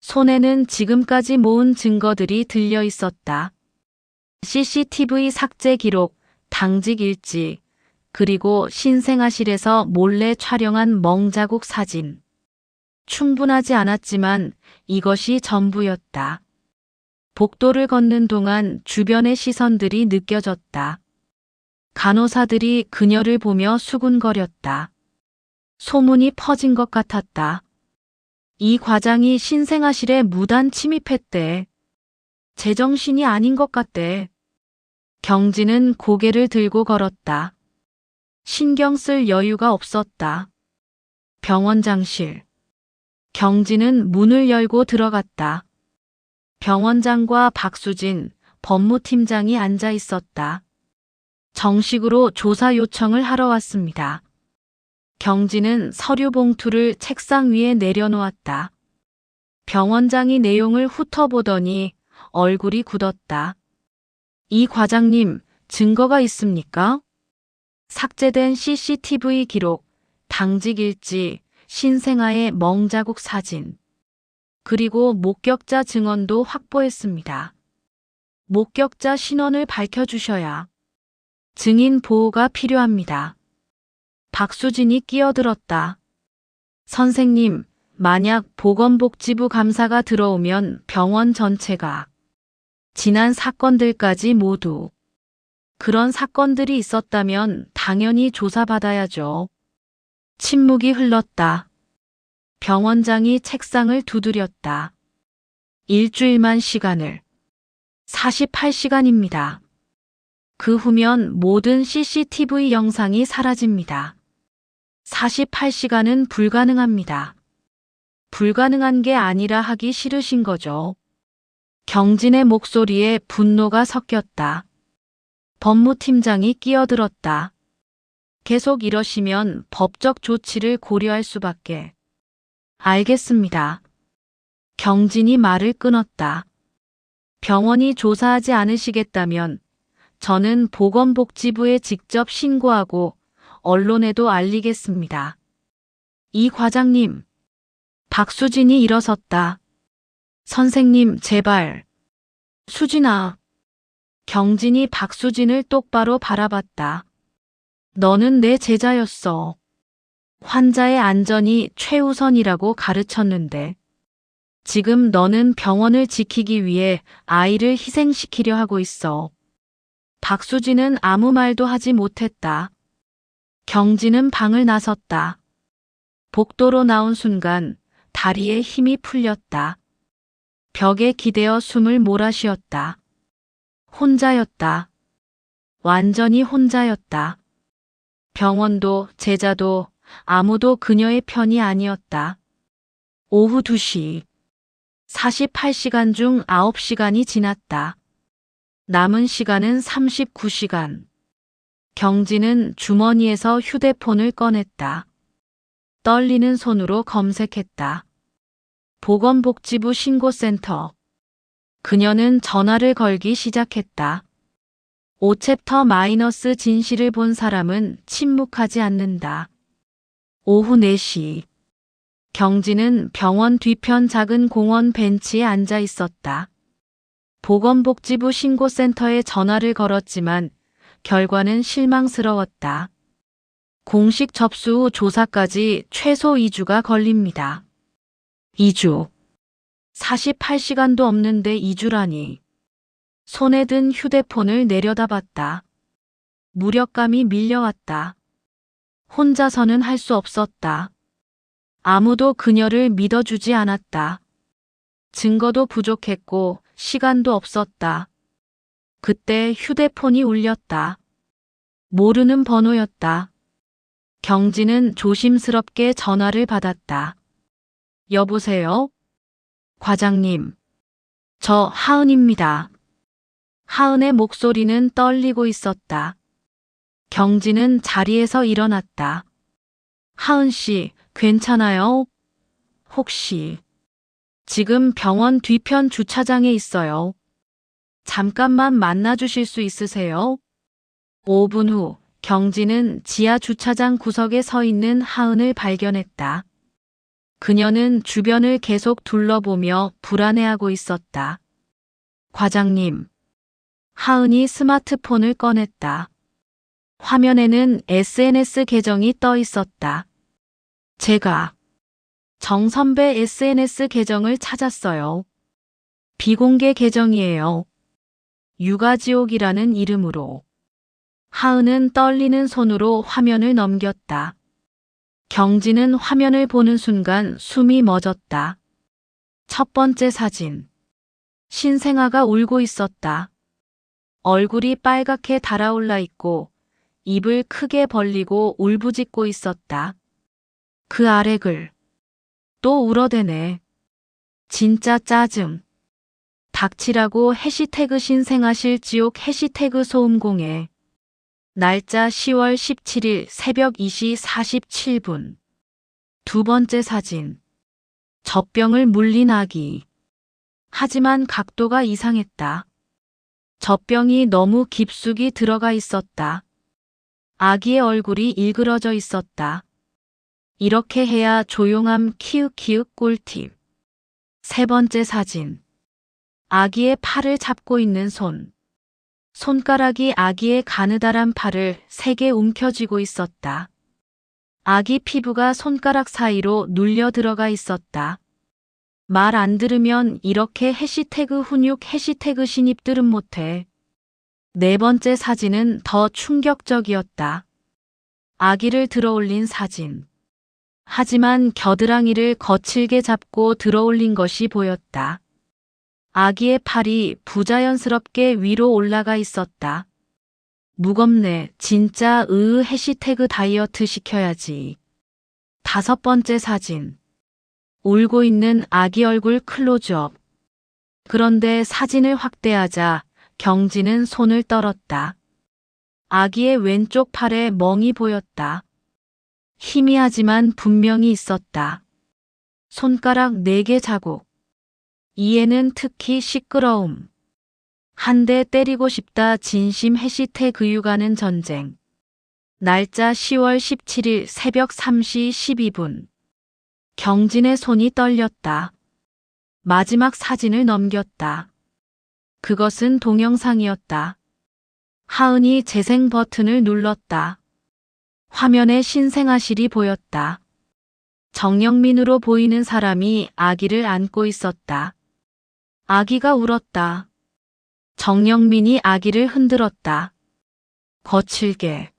손에는 지금까지 모은 증거들이 들려 있었다. CCTV 삭제 기록, 당직 일지, 그리고 신생아실에서 몰래 촬영한 멍자국 사진. 충분하지 않았지만 이것이 전부였다. 복도를 걷는 동안 주변의 시선들이 느껴졌다. 간호사들이 그녀를 보며 수군거렸다. 소문이 퍼진 것 같았다. 이 과장이 신생아실에 무단 침입했대. 제정신이 아닌 것 같대. 경진은 고개를 들고 걸었다. 신경 쓸 여유가 없었다. 병원장실. 경진은 문을 열고 들어갔다. 병원장과 박수진 법무팀장이 앉아 있었다. 정식으로 조사 요청을 하러 왔습니다. 경진은 서류 봉투를 책상 위에 내려놓았다. 병원장이 내용을 훑어보더니 얼굴이 굳었다. 이 과장님, 증거가 있습니까? 삭제된 CCTV 기록, 당직 일지, 신생아의 멍자국 사진, 그리고 목격자 증언도 확보했습니다. 목격자 신원을 밝혀주셔야 증인 보호가 필요합니다. 박수진이 끼어들었다. 선생님, 만약 보건복지부 감사가 들어오면 병원 전체가 지난 사건들까지 모두 그런 사건들이 있었다면 당연히 조사받아야죠. 침묵이 흘렀다. 병원장이 책상을 두드렸다. 일주일만 시간을. 48시간입니다. 그 후면 모든 CCTV 영상이 사라집니다. 48시간은 불가능합니다. 불가능한 게 아니라 하기 싫으신 거죠. 경진의 목소리에 분노가 섞였다. 법무팀장이 끼어들었다. 계속 이러시면 법적 조치를 고려할 수밖에. 알겠습니다. 경진이 말을 끊었다. 병원이 조사하지 않으시겠다면 저는 보건복지부에 직접 신고하고 언론에도 알리겠습니다. 이 과장님. 박수진이 일어섰다. 선생님, 제발. 수진아. 경진이 박수진을 똑바로 바라봤다. 너는 내 제자였어. 환자의 안전이 최우선이라고 가르쳤는데 지금 너는 병원을 지키기 위해 아이를 희생시키려 하고 있어. 박수진은 아무 말도 하지 못했다. 경진은 방을 나섰다. 복도로 나온 순간 다리에 힘이 풀렸다. 벽에 기대어 숨을 몰아쉬었다. 혼자였다. 완전히 혼자였다. 병원도 제자도 아무도 그녀의 편이 아니었다. 오후 2시. 48시간 중 9시간이 지났다. 남은 시간은 39시간. 경진은 주머니에서 휴대폰을 꺼냈다. 떨리는 손으로 검색했다. 보건복지부 신고센터. 그녀는 전화를 걸기 시작했다. 5챕터 - 진실을 본 사람은 침묵하지 않는다. 오후 4시. 경진은 병원 뒤편 작은 공원 벤치에 앉아 있었다. 보건복지부 신고센터에 전화를 걸었지만 결과는 실망스러웠다. 공식 접수 후 조사까지 최소 2주가 걸립니다. 2주. 48시간도 없는데 2주라니. 손에 든 휴대폰을 내려다봤다. 무력감이 밀려왔다. 혼자서는 할 수 없었다. 아무도 그녀를 믿어주지 않았다. 증거도 부족했고 시간도 없었다. 그때 휴대폰이 울렸다. 모르는 번호였다. 경진은 조심스럽게 전화를 받았다. 여보세요? 과장님. 저 하은입니다. 하은의 목소리는 떨리고 있었다. 경진은 자리에서 일어났다. 하은 씨, 괜찮아요? 혹시 지금 병원 뒤편 주차장에 있어요. 잠깐만 만나주실 수 있으세요? 5분 후 경진은 지하 주차장 구석에 서 있는 하은을 발견했다. 그녀는 주변을 계속 둘러보며 불안해하고 있었다. 과장님. 하은이 스마트폰을 꺼냈다. 화면에는 SNS 계정이 떠 있었다. 제가 정 선배 SNS 계정을 찾았어요. 비공개 계정이에요. 육아지옥이라는 이름으로. 하은은 떨리는 손으로 화면을 넘겼다. 경진은 화면을 보는 순간 숨이 멎었다. 첫 번째 사진. 신생아가 울고 있었다. 얼굴이 빨갛게 달아올라 있고 입을 크게 벌리고 울부짖고 있었다. 그 아래 글. 또 울어대네. 진짜 짜증. 닥치라고 해시태그 신생아실 지옥 해시태그 소음공해. 날짜 10월 17일 새벽 2시 47분. 두 번째 사진. 젖병을 물린 아기. 하지만 각도가 이상했다. 젖병이 너무 깊숙이 들어가 있었다. 아기의 얼굴이 일그러져 있었다. 이렇게 해야 조용함 키읔키읔 꿀팁. 세 번째 사진. 아기의 팔을 잡고 있는 손. 손가락이 아기의 가느다란 팔을 세게 움켜쥐고 있었다. 아기 피부가 손가락 사이로 눌려 들어가 있었다. 말 안 들으면 이렇게 해시태그 훈육 해시태그 신입들은 못해. 네 번째 사진은 더 충격적이었다. 아기를 들어올린 사진. 하지만 겨드랑이를 거칠게 잡고 들어올린 것이 보였다. 아기의 팔이 부자연스럽게 위로 올라가 있었다. 무겁네. 진짜 해시태그 다이어트 시켜야지. 다섯 번째 사진. 울고 있는 아기 얼굴 클로즈업. 그런데 사진을 확대하자 경진은 손을 떨었다. 아기의 왼쪽 팔에 멍이 보였다. 희미하지만 분명히 있었다. 손가락 4개 자국. 이에는 특히 시끄러움. 한 대 때리고 싶다 진심 해시태그 육아는 전쟁. 날짜 10월 17일 새벽 3시 12분. 경진의 손이 떨렸다. 마지막 사진을 넘겼다. 그것은 동영상이었다. 하은이 재생 버튼을 눌렀다. 화면에 신생아실이 보였다. 정영민으로 보이는 사람이 아기를 안고 있었다. 아기가 울었다. 정영민이 아기를 흔들었다. 거칠게.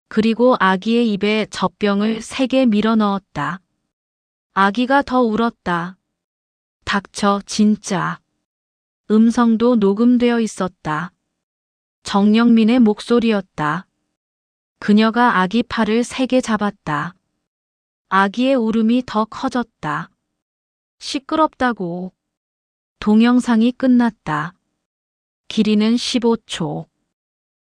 그리고 아기의 입에 젖병을 3개 밀어 넣었다. 아기가 더 울었다. 닥쳐, 진짜. 음성도 녹음되어 있었다. 정영민의 목소리였다. 그녀가 아기 팔을 3개 잡았다. 아기의 울음이 더 커졌다. 시끄럽다고. 동영상이 끝났다. 길이는 15초.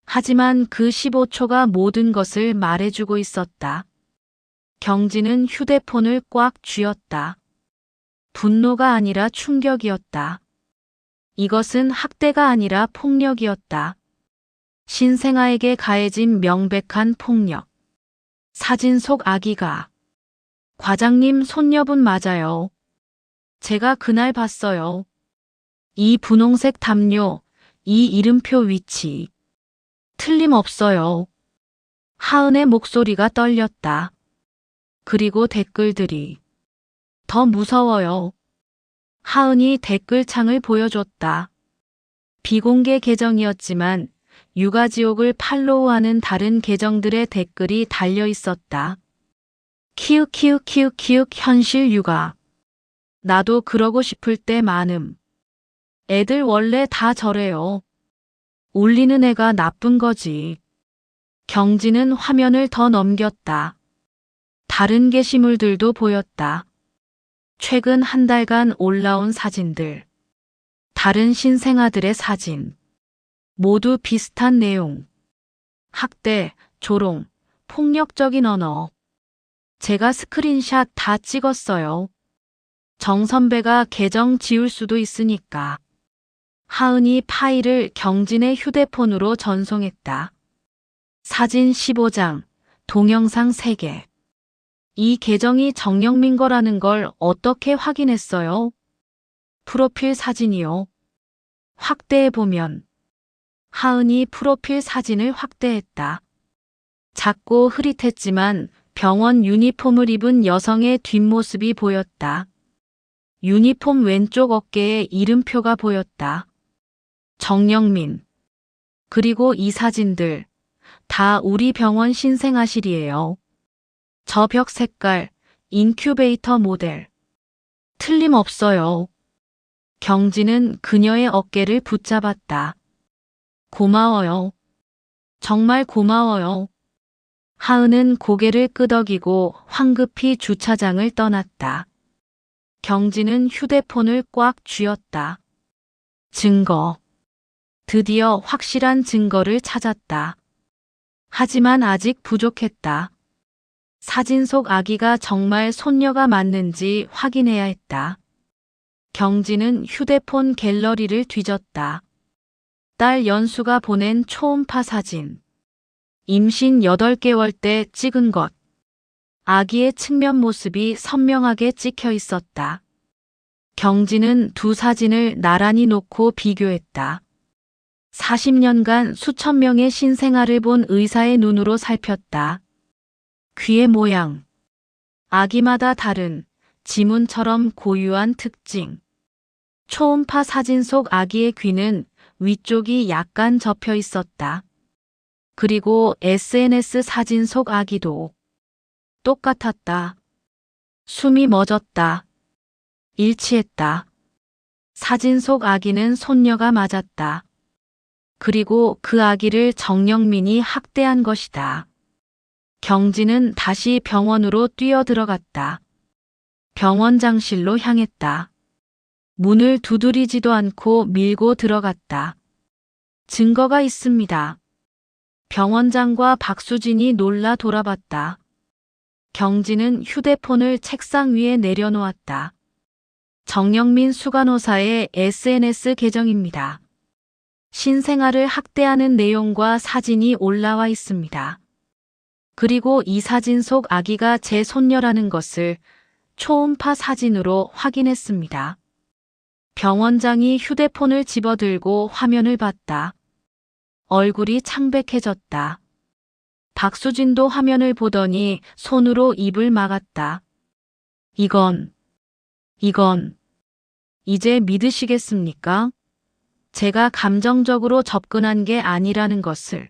하지만 그 15초가 모든 것을 말해주고 있었다. 경진은 휴대폰을 꽉 쥐었다. 분노가 아니라 충격이었다. 이것은 학대가 아니라 폭력이었다. 신생아에게 가해진 명백한 폭력. 사진 속 아기가. 과장님 손녀분 맞아요. 제가 그날 봤어요. 이 분홍색 담요, 이 이름표 위치. 틀림없어요. 하은의 목소리가 떨렸다. 그리고 댓글들이. 더 무서워요. 하은이 댓글창을 보여줬다. 비공개 계정이었지만 육아지옥을 팔로우하는 다른 계정들의 댓글이 달려 있었다. 키읔 현실 육아. 나도 그러고 싶을 때 많음. 애들 원래 다 저래요. 울리는 애가 나쁜 거지. 경진은 화면을 더 넘겼다. 다른 게시물들도 보였다. 최근 한 달간 올라온 사진들. 다른 신생아들의 사진. 모두 비슷한 내용. 학대, 조롱, 폭력적인 언어. 제가 스크린샷 다 찍었어요. 정 선배가 계정 지울 수도 있으니까. 하은이 파일을 경진의 휴대폰으로 전송했다. 사진 15장, 동영상 3개. 이 계정이 정영민 거라는 걸 어떻게 확인했어요? 프로필 사진이요. 확대해보면 하은이 프로필 사진을 확대했다. 작고 흐릿했지만 병원 유니폼을 입은 여성의 뒷모습이 보였다. 유니폼 왼쪽 어깨에 이름표가 보였다. 정영민. 그리고 이 사진들 다 우리 병원 신생아실이에요. 저 벽 색깔, 인큐베이터 모델. 틀림없어요. 경진은 그녀의 어깨를 붙잡았다. 고마워요. 정말 고마워요. 하은은 고개를 끄덕이고 황급히 주차장을 떠났다. 경진은 휴대폰을 꽉 쥐었다. 증거. 드디어 확실한 증거를 찾았다. 하지만 아직 부족했다. 사진 속 아기가 정말 손녀가 맞는지 확인해야 했다. 경진은 휴대폰 갤러리를 뒤졌다. 딸 연수가 보낸 초음파 사진. 임신 8개월 때 찍은 것. 아기의 측면 모습이 선명하게 찍혀 있었다. 경진은 두 사진을 나란히 놓고 비교했다. 40년간 수천 명의 신생아를 본 의사의 눈으로 살폈다. 귀의 모양. 아기마다 다른 지문처럼 고유한 특징. 초음파 사진 속 아기의 귀는 위쪽이 약간 접혀 있었다. 그리고 SNS 사진 속 아기도 똑같았다. 숨이 멎었다. 일치했다. 사진 속 아기는 손녀가 맞았다. 그리고 그 아기를 정영민이 학대한 것이다. 경진은 다시 병원으로 뛰어들어갔다. 병원장실로 향했다. 문을 두드리지도 않고 밀고 들어갔다. 증거가 있습니다. 병원장과 박수진이 놀라 돌아봤다. 경진은 휴대폰을 책상 위에 내려놓았다. 정영민 수간호사의 SNS 계정입니다. 신생아를 학대하는 내용과 사진이 올라와 있습니다. 그리고 이 사진 속 아기가 제 손녀라는 것을 초음파 사진으로 확인했습니다. 병원장이 휴대폰을 집어들고 화면을 봤다. 얼굴이 창백해졌다. 박수진도 화면을 보더니 손으로 입을 막았다. 이건 이제 믿으시겠습니까? 제가 감정적으로 접근한 게 아니라는 것을.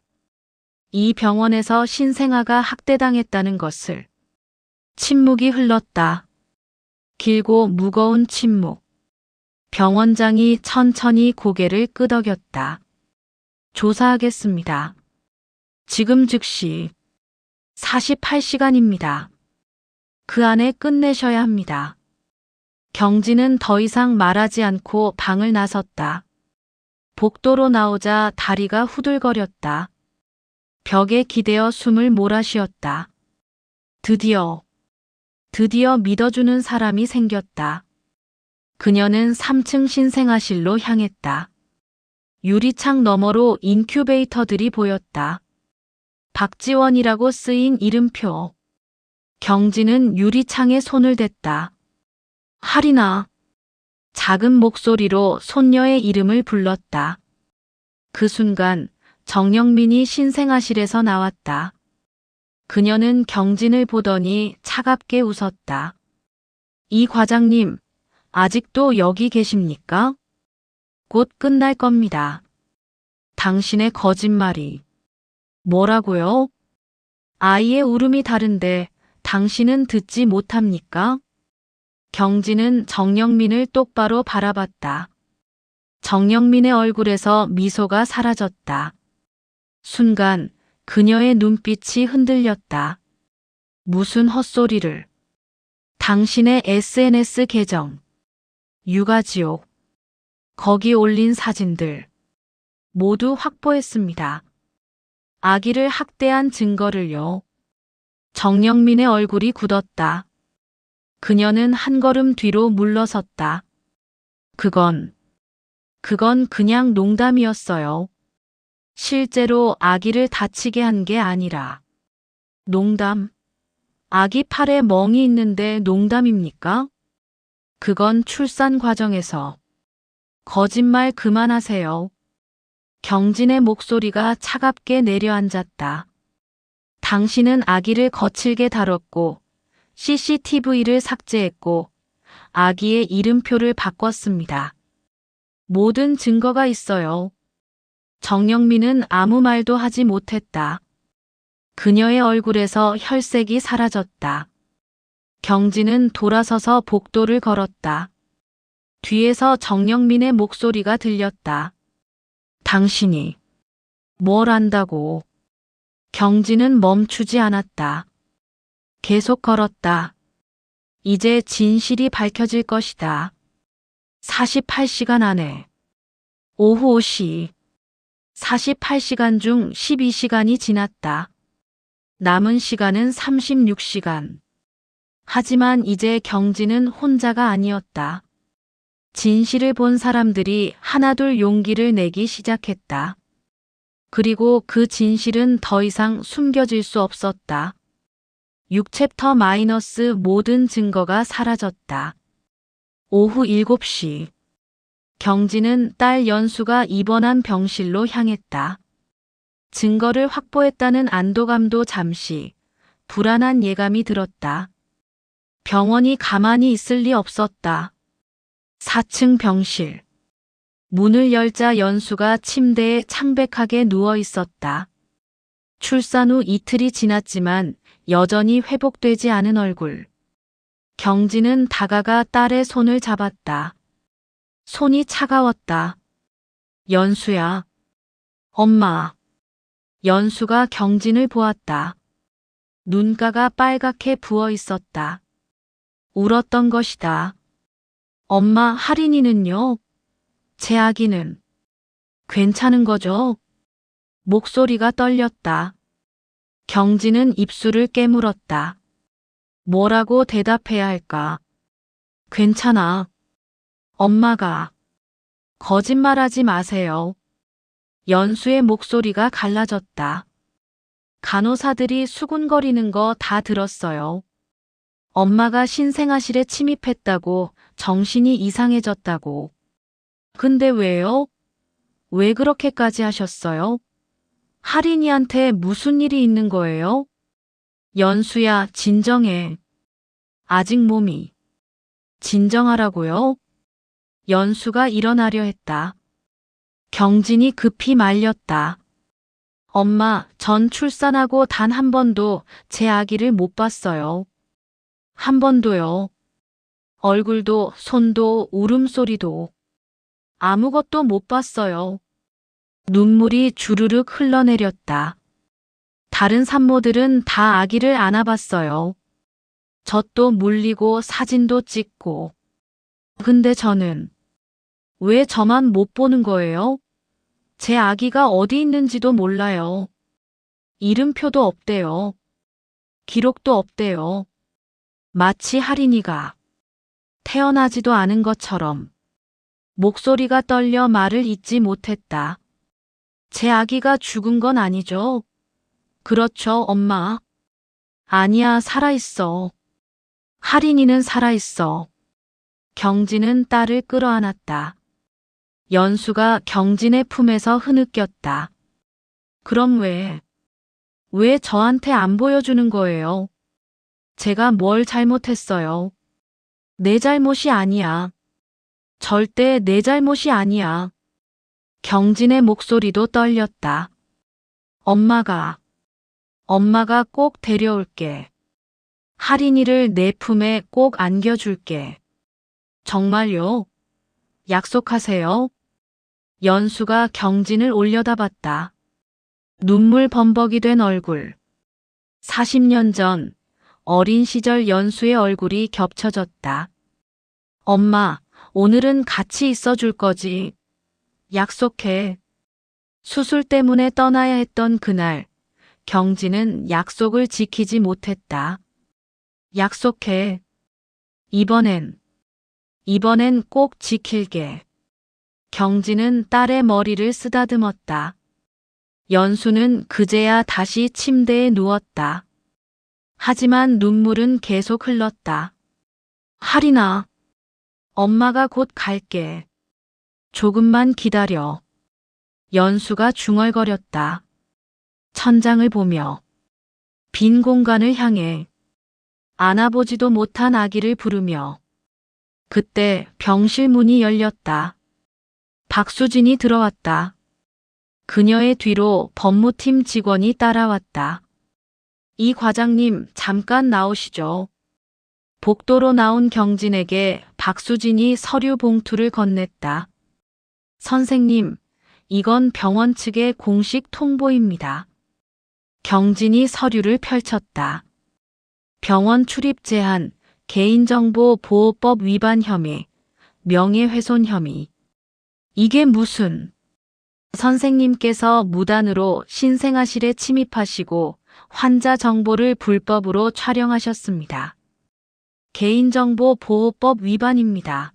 이 병원에서 신생아가 학대당했다는 것을. 침묵이 흘렀다. 길고 무거운 침묵. 병원장이 천천히 고개를 끄덕였다. 조사하겠습니다. 지금 즉시 48시간입니다. 그 안에 끝내셔야 합니다. 경진은 더 이상 말하지 않고 방을 나섰다. 복도로 나오자 다리가 후들거렸다. 벽에 기대어 숨을 몰아쉬었다. 드디어 믿어주는 사람이 생겼다. 그녀는 3층 신생아실로 향했다. 유리창 너머로 인큐베이터들이 보였다. 박지원이라고 쓰인 이름표. 경진은 유리창에 손을 댔다. 하리나. 작은 목소리로 손녀의 이름을 불렀다. 그 순간 정영민이 신생아실에서 나왔다. 그녀는 경진을 보더니 차갑게 웃었다. 이 과장님, 아직도 여기 계십니까? 곧 끝날 겁니다. 당신의 거짓말이. 뭐라고요? 아이의 울음이 다른데 당신은 듣지 못합니까? 경진은 정영민을 똑바로 바라봤다. 정영민의 얼굴에서 미소가 사라졌다. 순간 그녀의 눈빛이 흔들렸다. 무슨 헛소리를. 당신의 SNS 계정. 육아지옥. 거기 올린 사진들. 모두 확보했습니다. 아기를 학대한 증거를요. 정영민의 얼굴이 굳었다. 그녀는 한 걸음 뒤로 물러섰다. 그건 그냥 농담이었어요. 실제로 아기를 다치게 한 게 아니라. 농담? 아기 팔에 멍이 있는데 농담입니까? 그건 출산 과정에서. 거짓말 그만하세요. 경진의 목소리가 차갑게 내려앉았다. 당신은 아기를 거칠게 다뤘고 CCTV를 삭제했고 아기의 이름표를 바꿨습니다. 모든 증거가 있어요. 정영민은 아무 말도 하지 못했다. 그녀의 얼굴에서 혈색이 사라졌다. 경진은 돌아서서 복도를 걸었다. 뒤에서 정영민의 목소리가 들렸다. 당신이 뭘 안다고? 경진은 멈추지 않았다. 계속 걸었다. 이제 진실이 밝혀질 것이다. 48시간 안에. 오후 5시. 48시간 중 12시간이 지났다. 남은 시간은 36시간. 하지만 이제 경진은 혼자가 아니었다. 진실을 본 사람들이 하나둘 용기를 내기 시작했다. 그리고 그 진실은 더 이상 숨겨질 수 없었다. 6챕터 마이너스 모든 증거가 사라졌다. 오후 7시. 경진은 딸 연수가 입원한 병실로 향했다. 증거를 확보했다는 안도감도 잠시 불안한 예감이 들었다. 병원이 가만히 있을 리 없었다. 4층 병실. 문을 열자 연수가 침대에 창백하게 누워 있었다. 출산 후 이틀이 지났지만 여전히 회복되지 않은 얼굴. 경진은 다가가 딸의 손을 잡았다. 손이 차가웠다. 연수야. 엄마. 연수가 경진을 보았다. 눈가가 빨갛게 부어 있었다. 울었던 것이다. 엄마, 할인이는요? 제 아기는 괜찮은 거죠? 목소리가 떨렸다. 경진은 입술을 깨물었다. 뭐라고 대답해야 할까? 괜찮아. 엄마가. 거짓말하지 마세요. 연수의 목소리가 갈라졌다. 간호사들이 수군거리는 거 다 들었어요. 엄마가 신생아실에 침입했다고, 정신이 이상해졌다고. 근데 왜요? 왜 그렇게까지 하셨어요? 할인이한테 무슨 일이 있는 거예요? 연수야, 진정해. 아직 몸이. 진정하라고요? 연수가 일어나려 했다. 경진이 급히 말렸다. 엄마, 전 출산하고 단 한 번도 제 아기를 못 봤어요. 한 번도요. 얼굴도, 손도, 울음소리도. 아무것도 못 봤어요. 눈물이 주르륵 흘러내렸다. 다른 산모들은 다 아기를 안아봤어요. 젖도 물리고 사진도 찍고. 근데 저는 왜 저만 못 보는 거예요? 제 아기가 어디 있는지도 몰라요. 이름표도 없대요. 기록도 없대요. 마치 할인이가 태어나지도 않은 것처럼. 목소리가 떨려 말을 잇지 못했다. 제 아기가 죽은 건 아니죠? 그렇죠, 엄마. 아니야, 살아있어. 할인이는 살아있어. 경진은 딸을 끌어안았다. 연수가 경진의 품에서 흐느꼈다. 그럼 왜 저한테 안 보여주는 거예요? 제가 뭘 잘못했어요? 내 잘못이 아니야. 절대 내 잘못이 아니야. 경진의 목소리도 떨렸다. 엄마가 꼭 데려올게. 할인이를 내 품에 꼭 안겨줄게. 정말요? 약속하세요? 연수가 경진을 올려다봤다. 눈물 범벅이 된 얼굴. 40년 전 어린 시절 연수의 얼굴이 겹쳐졌다. 엄마, 오늘은 같이 있어줄 거지. 약속해. 수술 때문에 떠나야 했던 그날, 경진은 약속을 지키지 못했다. 약속해. 이번엔 꼭 지킬게. 경진은 딸의 머리를 쓰다듬었다. 연수는 그제야 다시 침대에 누웠다. 하지만 눈물은 계속 흘렀다. 할인아, 엄마가 곧 갈게. 조금만 기다려. 연수가 중얼거렸다. 천장을 보며 빈 공간을 향해 안아보지도 못한 아기를 부르며. 그때 병실 문이 열렸다. 박수진이 들어왔다. 그녀의 뒤로 법무팀 직원이 따라왔다. 이 과장님, 잠깐 나오시죠. 복도로 나온 경진에게 박수진이 서류 봉투를 건넸다. 선생님, 이건 병원 측의 공식 통보입니다. 경진이 서류를 펼쳤다. 병원 출입 제한, 개인정보 보호법 위반 혐의, 명예훼손 혐의. 이게 무슨... 선생님께서 무단으로 신생아실에 침입하시고 환자 정보를 불법으로 촬영하셨습니다. 개인정보 보호법 위반입니다.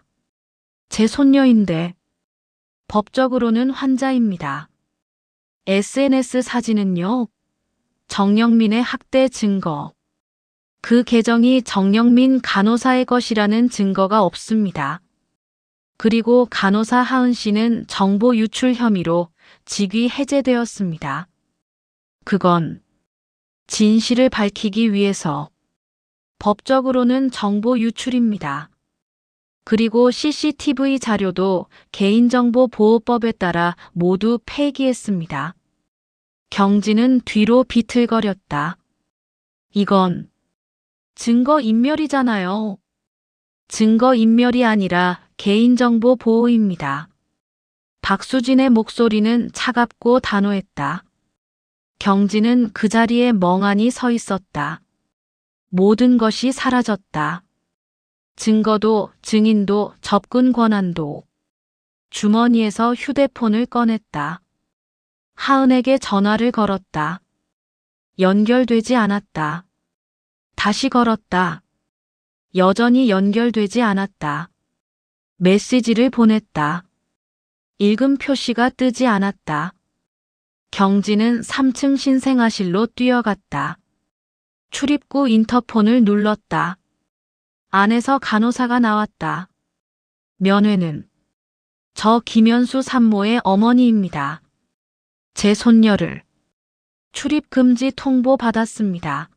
제 손녀인데 법적으로는 환자입니다. SNS 사진은요? 정영민의 학대 증거. 그 계정이 정영민 간호사의 것이라는 증거가 없습니다. 그리고 간호사 하은 씨는 정보 유출 혐의로 직위 해제되었습니다. 그건 진실을 밝히기 위해서. 법적으로는 정보 유출입니다. 그리고 CCTV 자료도 개인정보보호법에 따라 모두 폐기했습니다. 경진은 뒤로 비틀거렸다. 이건 증거인멸이잖아요. 증거인멸이 아니라 개인정보 보호입니다. 박수진의 목소리는 차갑고 단호했다. 경진은 그 자리에 멍하니 서 있었다. 모든 것이 사라졌다. 증거도, 증인도, 접근 권한도. 주머니에서 휴대폰을 꺼냈다. 하은에게 전화를 걸었다. 연결되지 않았다. 다시 걸었다. 여전히 연결되지 않았다. 메시지를 보냈다. 읽음 표시가 뜨지 않았다. 경진은 3층 신생아실로 뛰어갔다. 출입구 인터폰을 눌렀다. 안에서 간호사가 나왔다. 면회는 저 김현수 산모의 어머니입니다. 제 손녀를 출입금지 통보 받았습니다.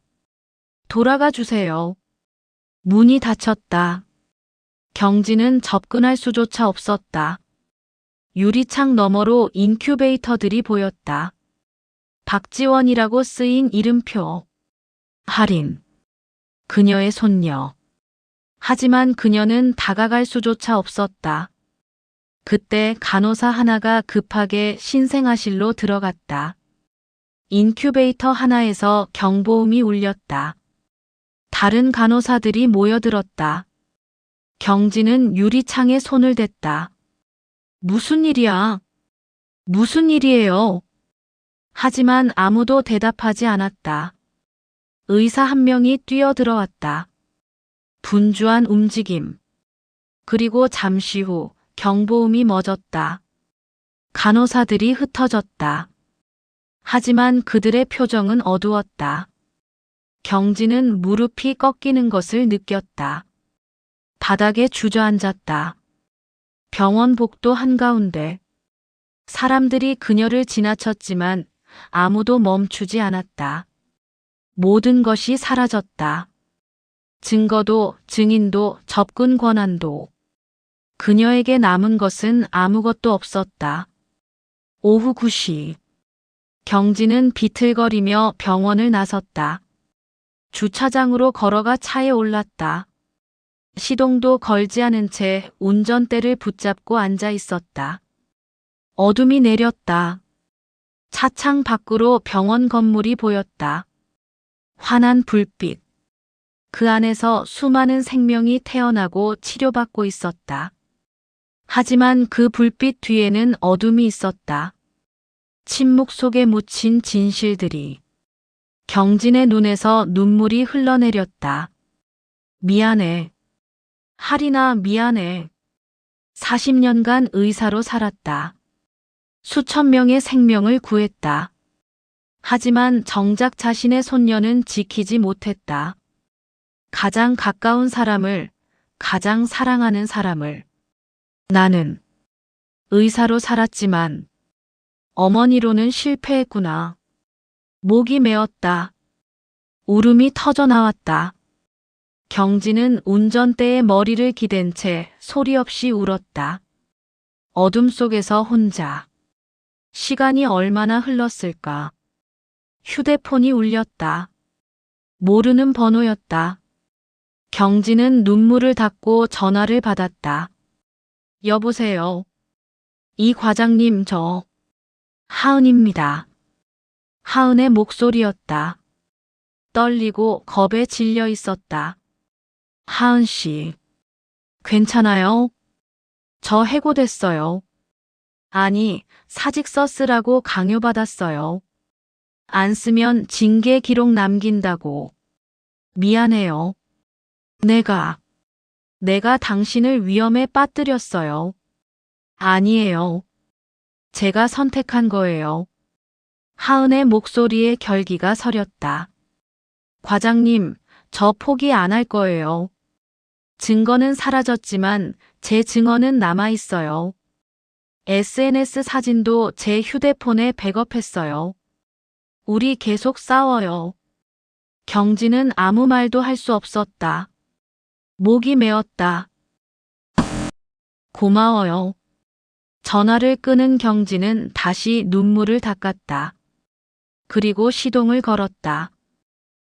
돌아가 주세요. 문이 닫혔다. 경진은 접근할 수조차 없었다. 유리창 너머로 인큐베이터들이 보였다. 박지원이라고 쓰인 이름표. 할인. 그녀의 손녀. 하지만 그녀는 다가갈 수조차 없었다. 그때 간호사 하나가 급하게 신생아실로 들어갔다. 인큐베이터 하나에서 경보음이 울렸다. 다른 간호사들이 모여들었다. 경진은 유리창에 손을 댔다. 무슨 일이야? 무슨 일이에요? 하지만 아무도 대답하지 않았다. 의사 한 명이 뛰어들어왔다. 분주한 움직임. 그리고 잠시 후 경보음이 멎었다. 간호사들이 흩어졌다. 하지만 그들의 표정은 어두웠다. 경진은 무릎이 꺾이는 것을 느꼈다. 바닥에 주저앉았다. 병원 복도 한가운데. 사람들이 그녀를 지나쳤지만 아무도 멈추지 않았다. 모든 것이 사라졌다. 증거도, 증인도, 접근 권한도. 그녀에게 남은 것은 아무것도 없었다. 오후 9시. 경진은 비틀거리며 병원을 나섰다. 주차장으로 걸어가 차에 올랐다. 시동도 걸지 않은 채 운전대를 붙잡고 앉아 있었다. 어둠이 내렸다. 차창 밖으로 병원 건물이 보였다. 환한 불빛. 그 안에서 수많은 생명이 태어나고 치료받고 있었다. 하지만 그 불빛 뒤에는 어둠이 있었다. 침묵 속에 묻힌 진실들이. 경진의 눈에서 눈물이 흘러내렸다. 미안해. 할인아, 미안해. 40년간 의사로 살았다. 수천 명의 생명을 구했다. 하지만 정작 자신의 손녀는 지키지 못했다. 가장 가까운 사람을, 가장 사랑하는 사람을. 나는 의사로 살았지만 어머니로는 실패했구나. 목이 메었다. 울음이 터져 나왔다. 경진은 운전대에 머리를 기댄 채 소리 없이 울었다. 어둠 속에서 혼자. 시간이 얼마나 흘렀을까. 휴대폰이 울렸다. 모르는 번호였다. 경진은 눈물을 닦고 전화를 받았다. 여보세요. 이 과장님 저 하은입니다. 하은의 목소리였다. 떨리고 겁에 질려 있었다. 하은 씨, 괜찮아요? 저 해고됐어요. 아니, 사직서 쓰라고 강요받았어요. 안 쓰면 징계 기록 남긴다고. 미안해요. 내가 당신을 위험에 빠뜨렸어요. 아니에요. 제가 선택한 거예요. 하은의 목소리에 결기가 서렸다. 과장님, 저 포기 안 할 거예요. 증거는 사라졌지만 제 증언은 남아 있어요. SNS 사진도 제 휴대폰에 백업했어요. 우리 계속 싸워요. 경진은 아무 말도 할 수 없었다. 목이 메었다. 고마워요. 전화를 끊은 경진은 다시 눈물을 닦았다. 그리고 시동을 걸었다.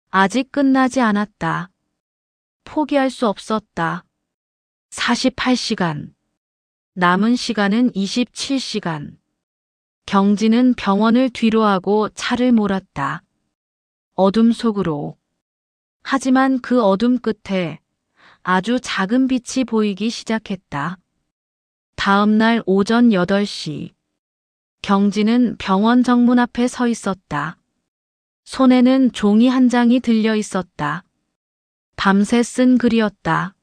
아직 끝나지 않았다. 포기할 수 없었다. 48시간. 남은 시간은 27시간. 경진은 병원을 뒤로하고 차를 몰았다. 어둠 속으로. 하지만 그 어둠 끝에 아주 작은 빛이 보이기 시작했다. 다음 날 오전 8시. 경진은 병원 정문 앞에 서 있었다. 손에는 종이 한 장이 들려 있었다. 밤새 쓴 글이었다.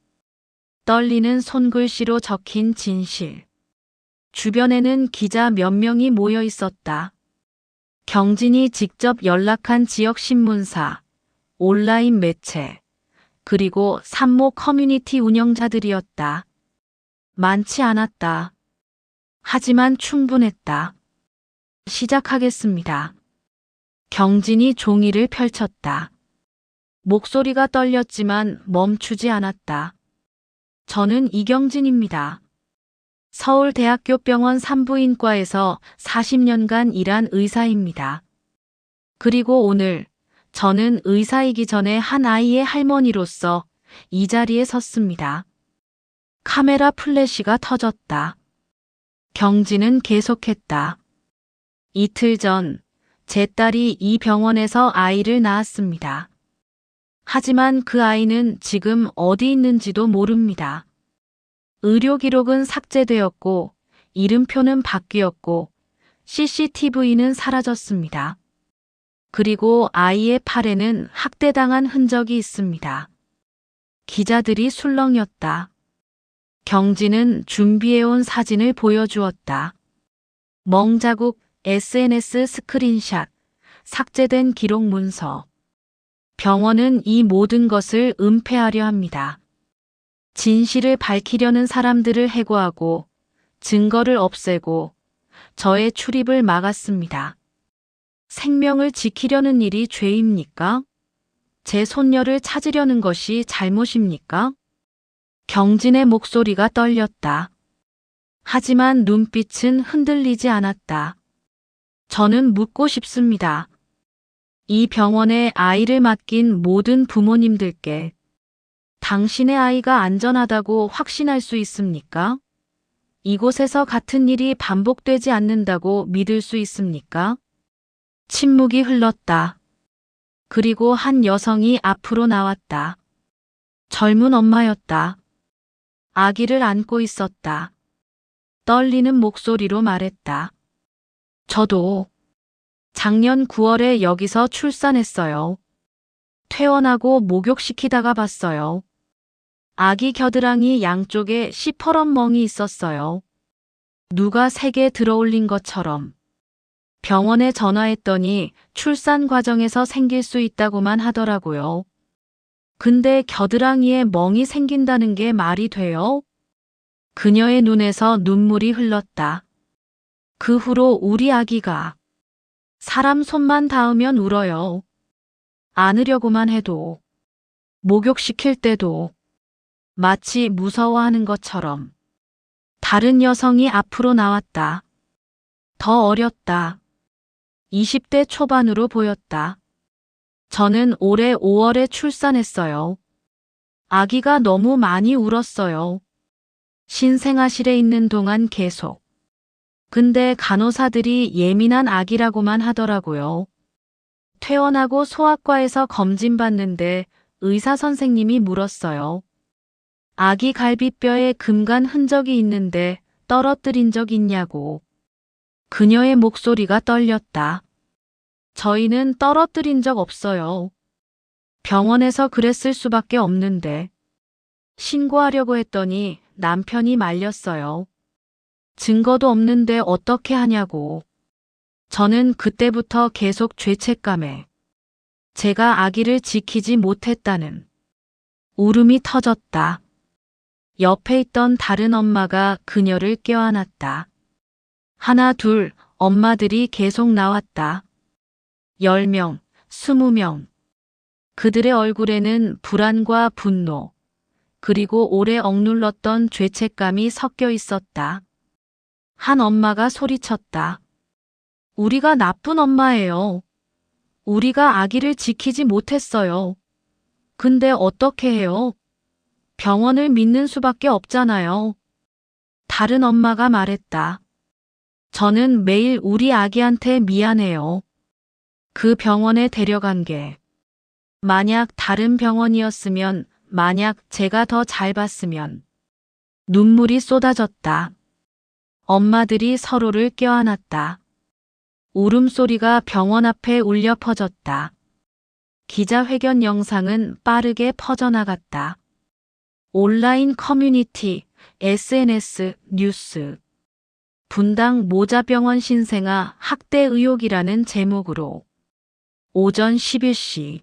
떨리는 손글씨로 적힌 진실. 주변에는 기자 몇 명이 모여 있었다. 경진이 직접 연락한 지역 신문사, 온라인 매체, 그리고 산모 커뮤니티 운영자들이었다. 많지 않았다. 하지만 충분했다. 시작하겠습니다. 경진이 종이를 펼쳤다. 목소리가 떨렸지만 멈추지 않았다. 저는 이경진입니다. 서울대학교 병원 산부인과에서 40년간 일한 의사입니다. 그리고 오늘 저는 의사이기 전에 한 아이의 할머니로서 이 자리에 섰습니다. 카메라 플래시가 터졌다. 경진은 계속했다. 이틀 전 제 딸이 이 병원에서 아이를 낳았습니다. 하지만 그 아이는 지금 어디 있는지도 모릅니다. 의료 기록은 삭제되었고 이름표는 바뀌었고 CCTV는 사라졌습니다. 그리고 아이의 팔에는 학대당한 흔적이 있습니다. 기자들이 술렁였다. 경진은 준비해온 사진을 보여주었다. 멍자국, SNS 스크린샷, 삭제된 기록 문서. 병원은 이 모든 것을 은폐하려 합니다. 진실을 밝히려는 사람들을 해고하고 증거를 없애고 저의 출입을 막았습니다. 생명을 지키려는 일이 죄입니까? 제 손녀를 찾으려는 것이 잘못입니까? 경진의 목소리가 떨렸다. 하지만 눈빛은 흔들리지 않았다. 저는 묻고 싶습니다. 이 병원에 아이를 맡긴 모든 부모님들께 당신의 아이가 안전하다고 확신할 수 있습니까? 이곳에서 같은 일이 반복되지 않는다고 믿을 수 있습니까? 침묵이 흘렀다. 그리고 한 여성이 앞으로 나왔다. 젊은 엄마였다. 아기를 안고 있었다. 떨리는 목소리로 말했다. 저도 작년 9월에 여기서 출산했어요. 퇴원하고 목욕시키다가 봤어요. 아기 겨드랑이 양쪽에 시퍼런 멍이 있었어요. 누가 세게 들어올린 것처럼. 병원에 전화했더니 출산 과정에서 생길 수 있다고만 하더라고요. 근데 겨드랑이에 멍이 생긴다는 게 말이 돼요? 그녀의 눈에서 눈물이 흘렀다. 그 후로 우리 아기가 사람 손만 닿으면 울어요. 안으려고만 해도, 목욕시킬 때도 마치 무서워하는 것처럼 다른 여성이 앞으로 나왔다. 더 어렸다. 20대 초반으로 보였다. 저는 올해 5월에 출산했어요. 아기가 너무 많이 울었어요. 신생아실에 있는 동안 계속. 근데 간호사들이 예민한 아기라고만 하더라고요. 퇴원하고 소아과에서 검진받는데 의사 선생님이 물었어요. 아기 갈비뼈에 금간 흔적이 있는데 떨어뜨린 적 있냐고. 그녀의 목소리가 떨렸다. 저희는 떨어뜨린 적 없어요. 병원에서 그랬을 수밖에 없는데. 신고하려고 했더니 남편이 말렸어요. 증거도 없는데 어떻게 하냐고. 저는 그때부터 계속 죄책감에 제가 아기를 지키지 못했다는 울음이 터졌다. 옆에 있던 다른 엄마가 그녀를 껴안았다. 하나, 둘, 엄마들이 계속 나왔다. 10명, 20명. 그들의 얼굴에는 불안과 분노, 그리고 오래 억눌렀던 죄책감이 섞여 있었다. 한 엄마가 소리쳤다. 우리가 나쁜 엄마예요. 우리가 아기를 지키지 못했어요. 근데 어떻게 해요? 병원을 믿는 수밖에 없잖아요. 다른 엄마가 말했다. 저는 매일 우리 아기한테 미안해요. 그 병원에 데려간 게 만약 다른 병원이었으면, 만약 제가 더 잘 봤으면. 눈물이 쏟아졌다. 엄마들이 서로를 껴안았다. 울음소리가 병원 앞에 울려 퍼졌다. 기자회견 영상은 빠르게 퍼져나갔다. 온라인 커뮤니티, SNS, 뉴스. 분당 모자병원 신생아 학대 의혹이라는 제목으로 오전 11시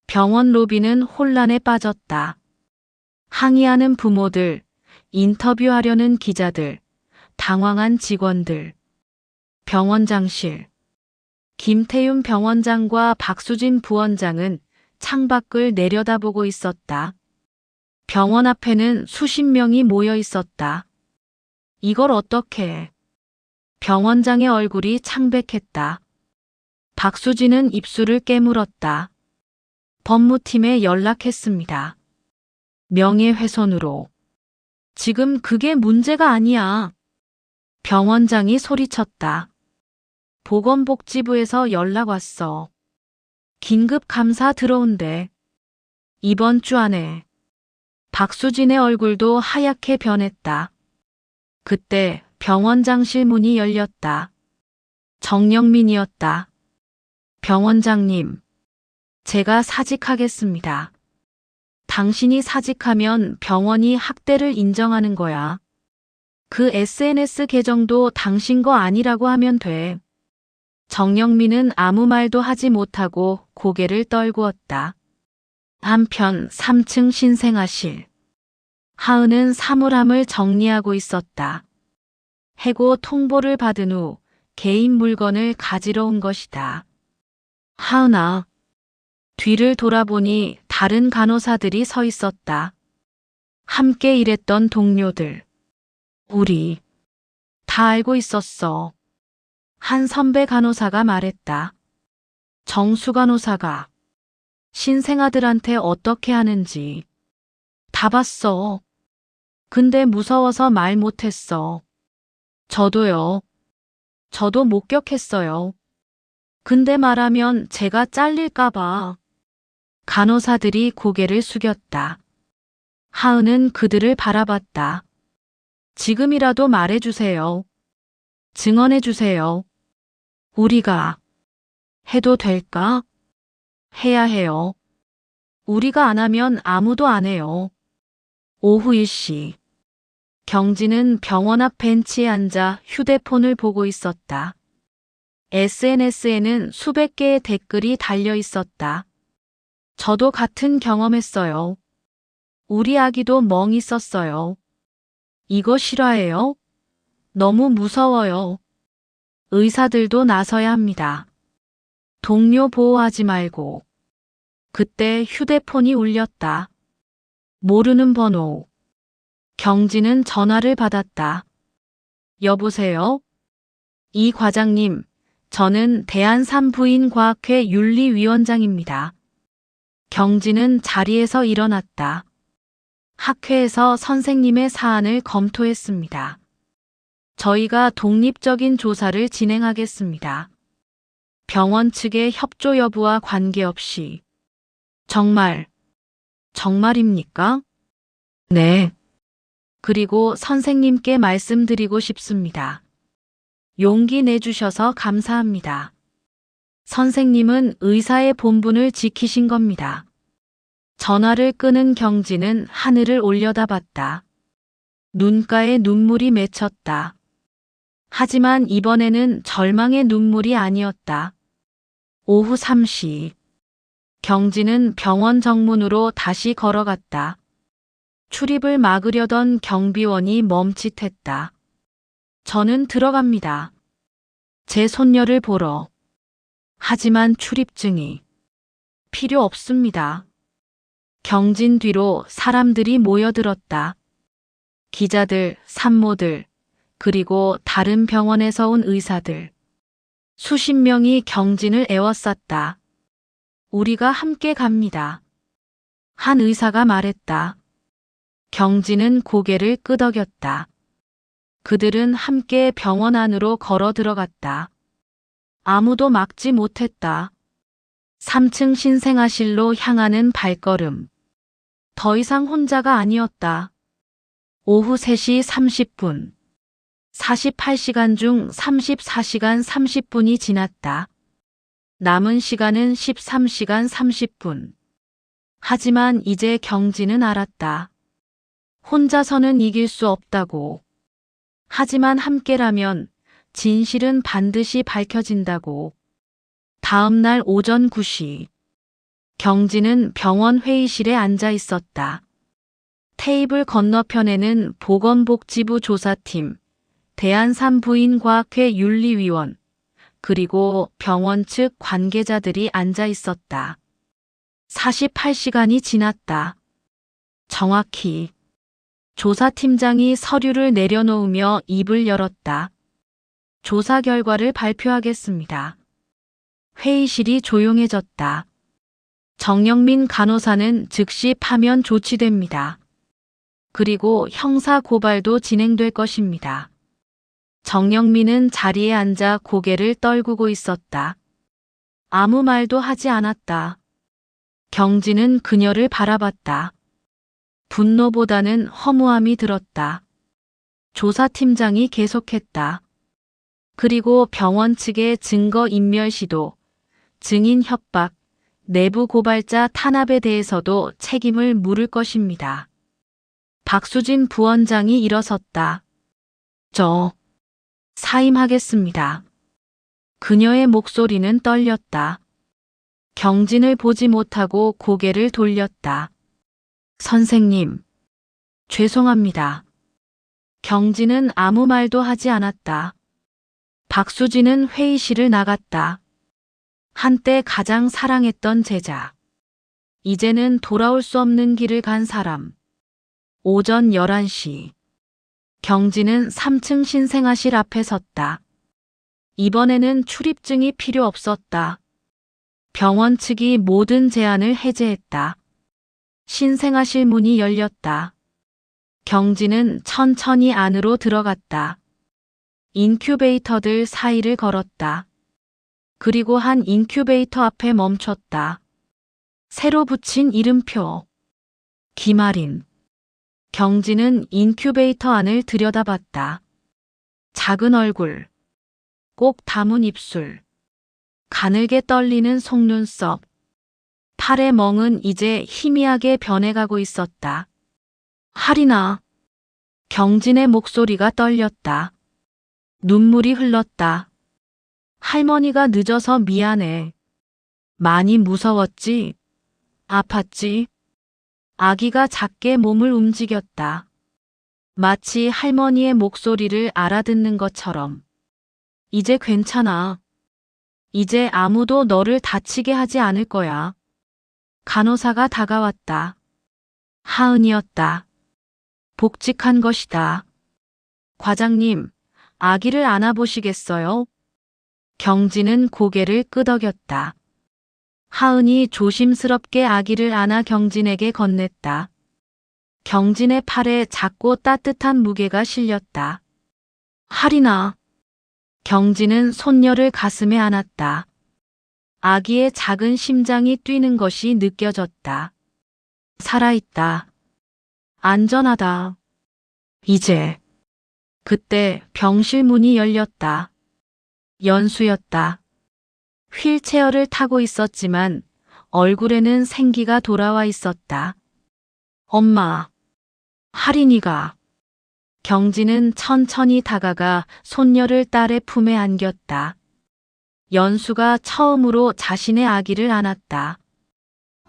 병원 로비는 혼란에 빠졌다. 항의하는 부모들, 인터뷰하려는 기자들, 당황한 직원들. 병원장실. 김태윤 병원장과 박수진 부원장은 창밖을 내려다보고 있었다. 병원 앞에는 수십 명이 모여 있었다. 이걸 어떻게 해? 병원장의 얼굴이 창백했다. 박수진은 입술을 깨물었다. 법무팀에 연락했습니다. 명예훼손으로. 지금 그게 문제가 아니야. 병원장이 소리쳤다. 보건복지부에서 연락 왔어. 긴급 감사 들어온대. 이번 주 안에. 박수진의 얼굴도 하얗게 변했다. 그때 병원장실 문이 열렸다. 정영민이었다. 병원장님, 제가 사직하겠습니다. 당신이 사직하면 병원이 학대를 인정하는 거야. 그 SNS 계정도 당신 거 아니라고 하면 돼. 정영민은 아무 말도 하지 못하고 고개를 떨구었다. 한편 3층 신생아실. 하은은 사물함을 정리하고 있었다. 해고 통보를 받은 후 개인 물건을 가지러 온 것이다. 하은아. 뒤를 돌아보니 다른 간호사들이 서 있었다. 함께 일했던 동료들. 우리 다 알고 있었어. 한 선배 간호사가 말했다. 정수 간호사가 신생아들한테 어떻게 하는지 다 봤어. 근데 무서워서 말 못했어. 저도요. 저도 목격했어요. 근데 말하면 제가 잘릴까봐. 간호사들이 고개를 숙였다. 하은은 그들을 바라봤다. 지금이라도 말해주세요. 증언해주세요. 우리가 해도 될까? 해야 해요. 우리가 안 하면 아무도 안 해요. 오후 1시. 경진은 병원 앞 벤치에 앉아 휴대폰을 보고 있었다. SNS에는 수백 개의 댓글이 달려 있었다. 저도 같은 경험했어요. 우리 아기도 멍이 썼어요. 이거 실화예요? 너무 무서워요. 의사들도 나서야 합니다. 동료 보호하지 말고. 그때 휴대폰이 울렸다. 모르는 번호. 경진은 전화를 받았다. 여보세요? 이 과장님, 저는 대한산부인과학회 윤리위원장입니다. 경진은 자리에서 일어났다. 학회에서 선생님의 사안을 검토했습니다. 저희가 독립적인 조사를 진행하겠습니다. 병원 측의 협조 여부와 관계없이. 정말입니까? 네. 그리고 선생님께 말씀드리고 싶습니다. 용기 내주셔서 감사합니다. 선생님은 의사의 본분을 지키신 겁니다. 전화를 끄는 경진은 하늘을 올려다봤다. 눈가에 눈물이 맺혔다. 하지만 이번에는 절망의 눈물이 아니었다. 오후 3시. 경진은 병원 정문으로 다시 걸어갔다. 출입을 막으려던 경비원이 멈칫했다. 저는 들어갑니다. 제 손녀를 보러. 하지만 출입증이 필요 없습니다. 경진 뒤로 사람들이 모여들었다. 기자들, 산모들, 그리고 다른 병원에서 온 의사들. 수십 명이 경진을 에워쌌다. 우리가 함께 갑니다. 한 의사가 말했다. 경진은 고개를 끄덕였다. 그들은 함께 병원 안으로 걸어 들어갔다. 아무도 막지 못했다. 3층 신생아실로 향하는 발걸음. 더 이상 혼자가 아니었다. 오후 3시 30분. 48시간 중 34시간 30분이 지났다. 남은 시간은 13시간 30분. 하지만 이제 경진은 알았다. 혼자서는 이길 수 없다고. 하지만 함께라면 진실은 반드시 밝혀진다고. 다음 날 오전 9시. 경진은 병원 회의실에 앉아 있었다. 테이블 건너편에는 보건복지부 조사팀, 대한산부인과학회 윤리위원, 그리고 병원 측 관계자들이 앉아 있었다. 48시간이 지났다. 정확히. 조사팀장이 서류를 내려놓으며 입을 열었다. 조사 결과를 발표하겠습니다. 회의실이 조용해졌다. 정영민 간호사는 즉시 파면 조치됩니다. 그리고 형사 고발도 진행될 것입니다. 정영민은 자리에 앉아 고개를 떨구고 있었다. 아무 말도 하지 않았다. 경진은 그녀를 바라봤다. 분노보다는 허무함이 들었다. 조사팀장이 계속했다. 그리고 병원 측의 증거 인멸 시도, 증인 협박, 내부 고발자 탄압에 대해서도 책임을 물을 것입니다. 박수진 부원장이 일어섰다. 저 사임하겠습니다. 그녀의 목소리는 떨렸다. 경진을 보지 못하고 고개를 돌렸다. 선생님, 죄송합니다. 경진은 아무 말도 하지 않았다. 박수진은 회의실을 나갔다. 한때 가장 사랑했던 제자. 이제는 돌아올 수 없는 길을 간 사람. 오전 11시. 경진은 3층 신생아실 앞에 섰다. 이번에는 출입증이 필요 없었다. 병원 측이 모든 제한을 해제했다. 신생아실 문이 열렸다. 경진은 천천히 안으로 들어갔다. 인큐베이터들 사이를 걸었다. 그리고 한 인큐베이터 앞에 멈췄다. 새로 붙인 이름표. 김아린. 경진은 인큐베이터 안을 들여다봤다. 작은 얼굴. 꼭 담은 입술. 가늘게 떨리는 속눈썹. 팔의 멍은 이제 희미하게 변해가고 있었다. 하리나. 경진의 목소리가 떨렸다. 눈물이 흘렀다. 할머니가 늦어서 미안해. 많이 무서웠지? 아팠지? 아기가 작게 몸을 움직였다. 마치 할머니의 목소리를 알아듣는 것처럼. 이제 괜찮아. 이제 아무도 너를 다치게 하지 않을 거야. 간호사가 다가왔다. 하은이었다. 복직한 것이다. 과장님, 아기를 안아보시겠어요? 경진은 고개를 끄덕였다. 하은이 조심스럽게 아기를 안아 경진에게 건넸다. 경진의 팔에 작고 따뜻한 무게가 실렸다. 할인아. 경진은 손녀를 가슴에 안았다. 아기의 작은 심장이 뛰는 것이 느껴졌다. 살아있다. 안전하다. 이제. 그때 병실 문이 열렸다. 연수였다. 휠체어를 타고 있었지만 얼굴에는 생기가 돌아와 있었다. 엄마. 할인이가. 경진은 천천히 다가가 손녀를 딸의 품에 안겼다. 연수가 처음으로 자신의 아기를 안았다.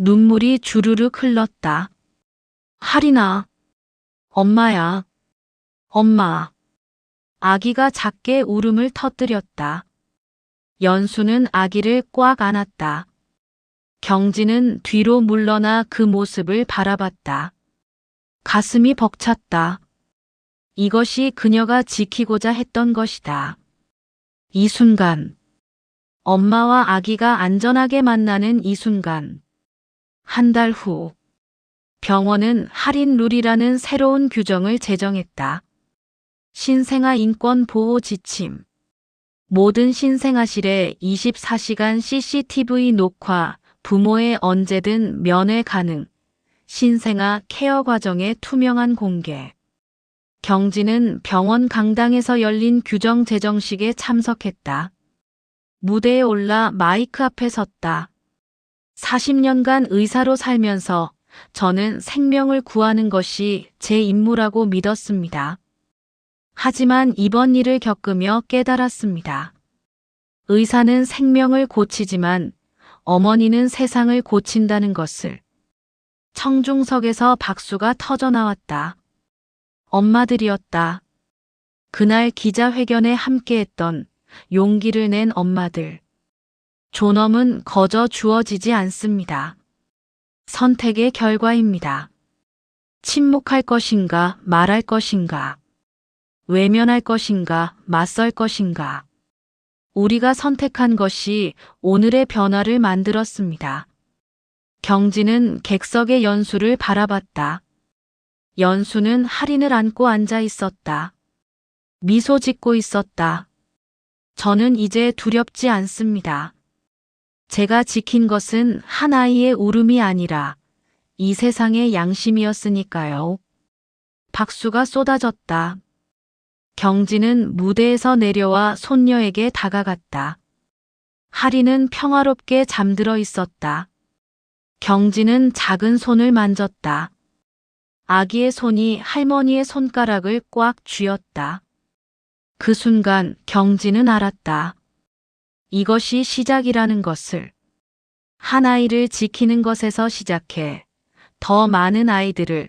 눈물이 주르륵 흘렀다. 할인아. 엄마야. 엄마. 아기가 작게 울음을 터뜨렸다. 연수는 아기를 꽉 안았다. 경진은 뒤로 물러나 그 모습을 바라봤다. 가슴이 벅찼다. 이것이 그녀가 지키고자 했던 것이다. 이 순간, 엄마와 아기가 안전하게 만나는 이 순간. 한 달 후, 병원은 할인 룰이라는 새로운 규정을 제정했다. 신생아 인권 보호 지침. 모든 신생아실에 24시간 CCTV 녹화, 부모의 언제든 면회 가능, 신생아 케어 과정의 투명한 공개. 경진은 병원 강당에서 열린 규정 제정식에 참석했다. 무대에 올라 마이크 앞에 섰다. 40년간 의사로 살면서 저는 생명을 구하는 것이 제 임무라고 믿었습니다. 하지만 이번 일을 겪으며 깨달았습니다. 의사는 생명을 고치지만 어머니는 세상을 고친다는 것을. 청중석에서 박수가 터져 나왔다. 엄마들이었다. 그날 기자회견에 함께했던 용기를 낸 엄마들. 존엄은 거저 주어지지 않습니다. 선택의 결과입니다. 침묵할 것인가, 말할 것인가, 외면할 것인가, 맞설 것인가. 우리가 선택한 것이 오늘의 변화를 만들었습니다. 경진은 객석의 연수를 바라봤다. 연수는 할인을 안고 앉아 있었다. 미소 짓고 있었다. 저는 이제 두렵지 않습니다. 제가 지킨 것은 한 아이의 울음이 아니라 이 세상의 양심이었으니까요. 박수가 쏟아졌다. 경진은 무대에서 내려와 손녀에게 다가갔다. 할인은 평화롭게 잠들어 있었다. 경진은 작은 손을 만졌다. 아기의 손이 할머니의 손가락을 꽉 쥐었다. 그 순간 경진은 알았다. 이것이 시작이라는 것을. 한 아이를 지키는 것에서 시작해 더 많은 아이들을,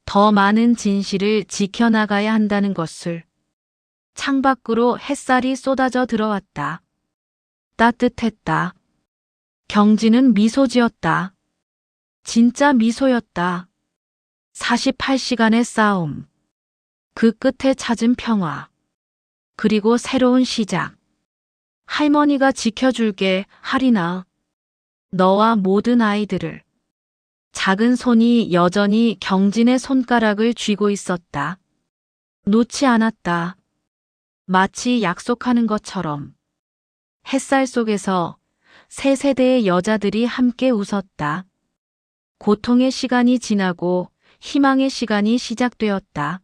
더 많은 진실을 지켜나가야 한다는 것을. 창밖으로 햇살이 쏟아져 들어왔다. 따뜻했다. 경진은 미소 지었다. 진짜 미소였다. 48시간의 싸움. 그 끝에 찾은 평화. 그리고 새로운 시작. 할머니가 지켜줄게, 할인아. 너와 모든 아이들을. 작은 손이 여전히 경진의 손가락을 쥐고 있었다. 놓지 않았다. 마치 약속하는 것처럼. 햇살 속에서 세 세대의 여자들이 함께 웃었다. 고통의 시간이 지나고 희망의 시간이 시작되었다.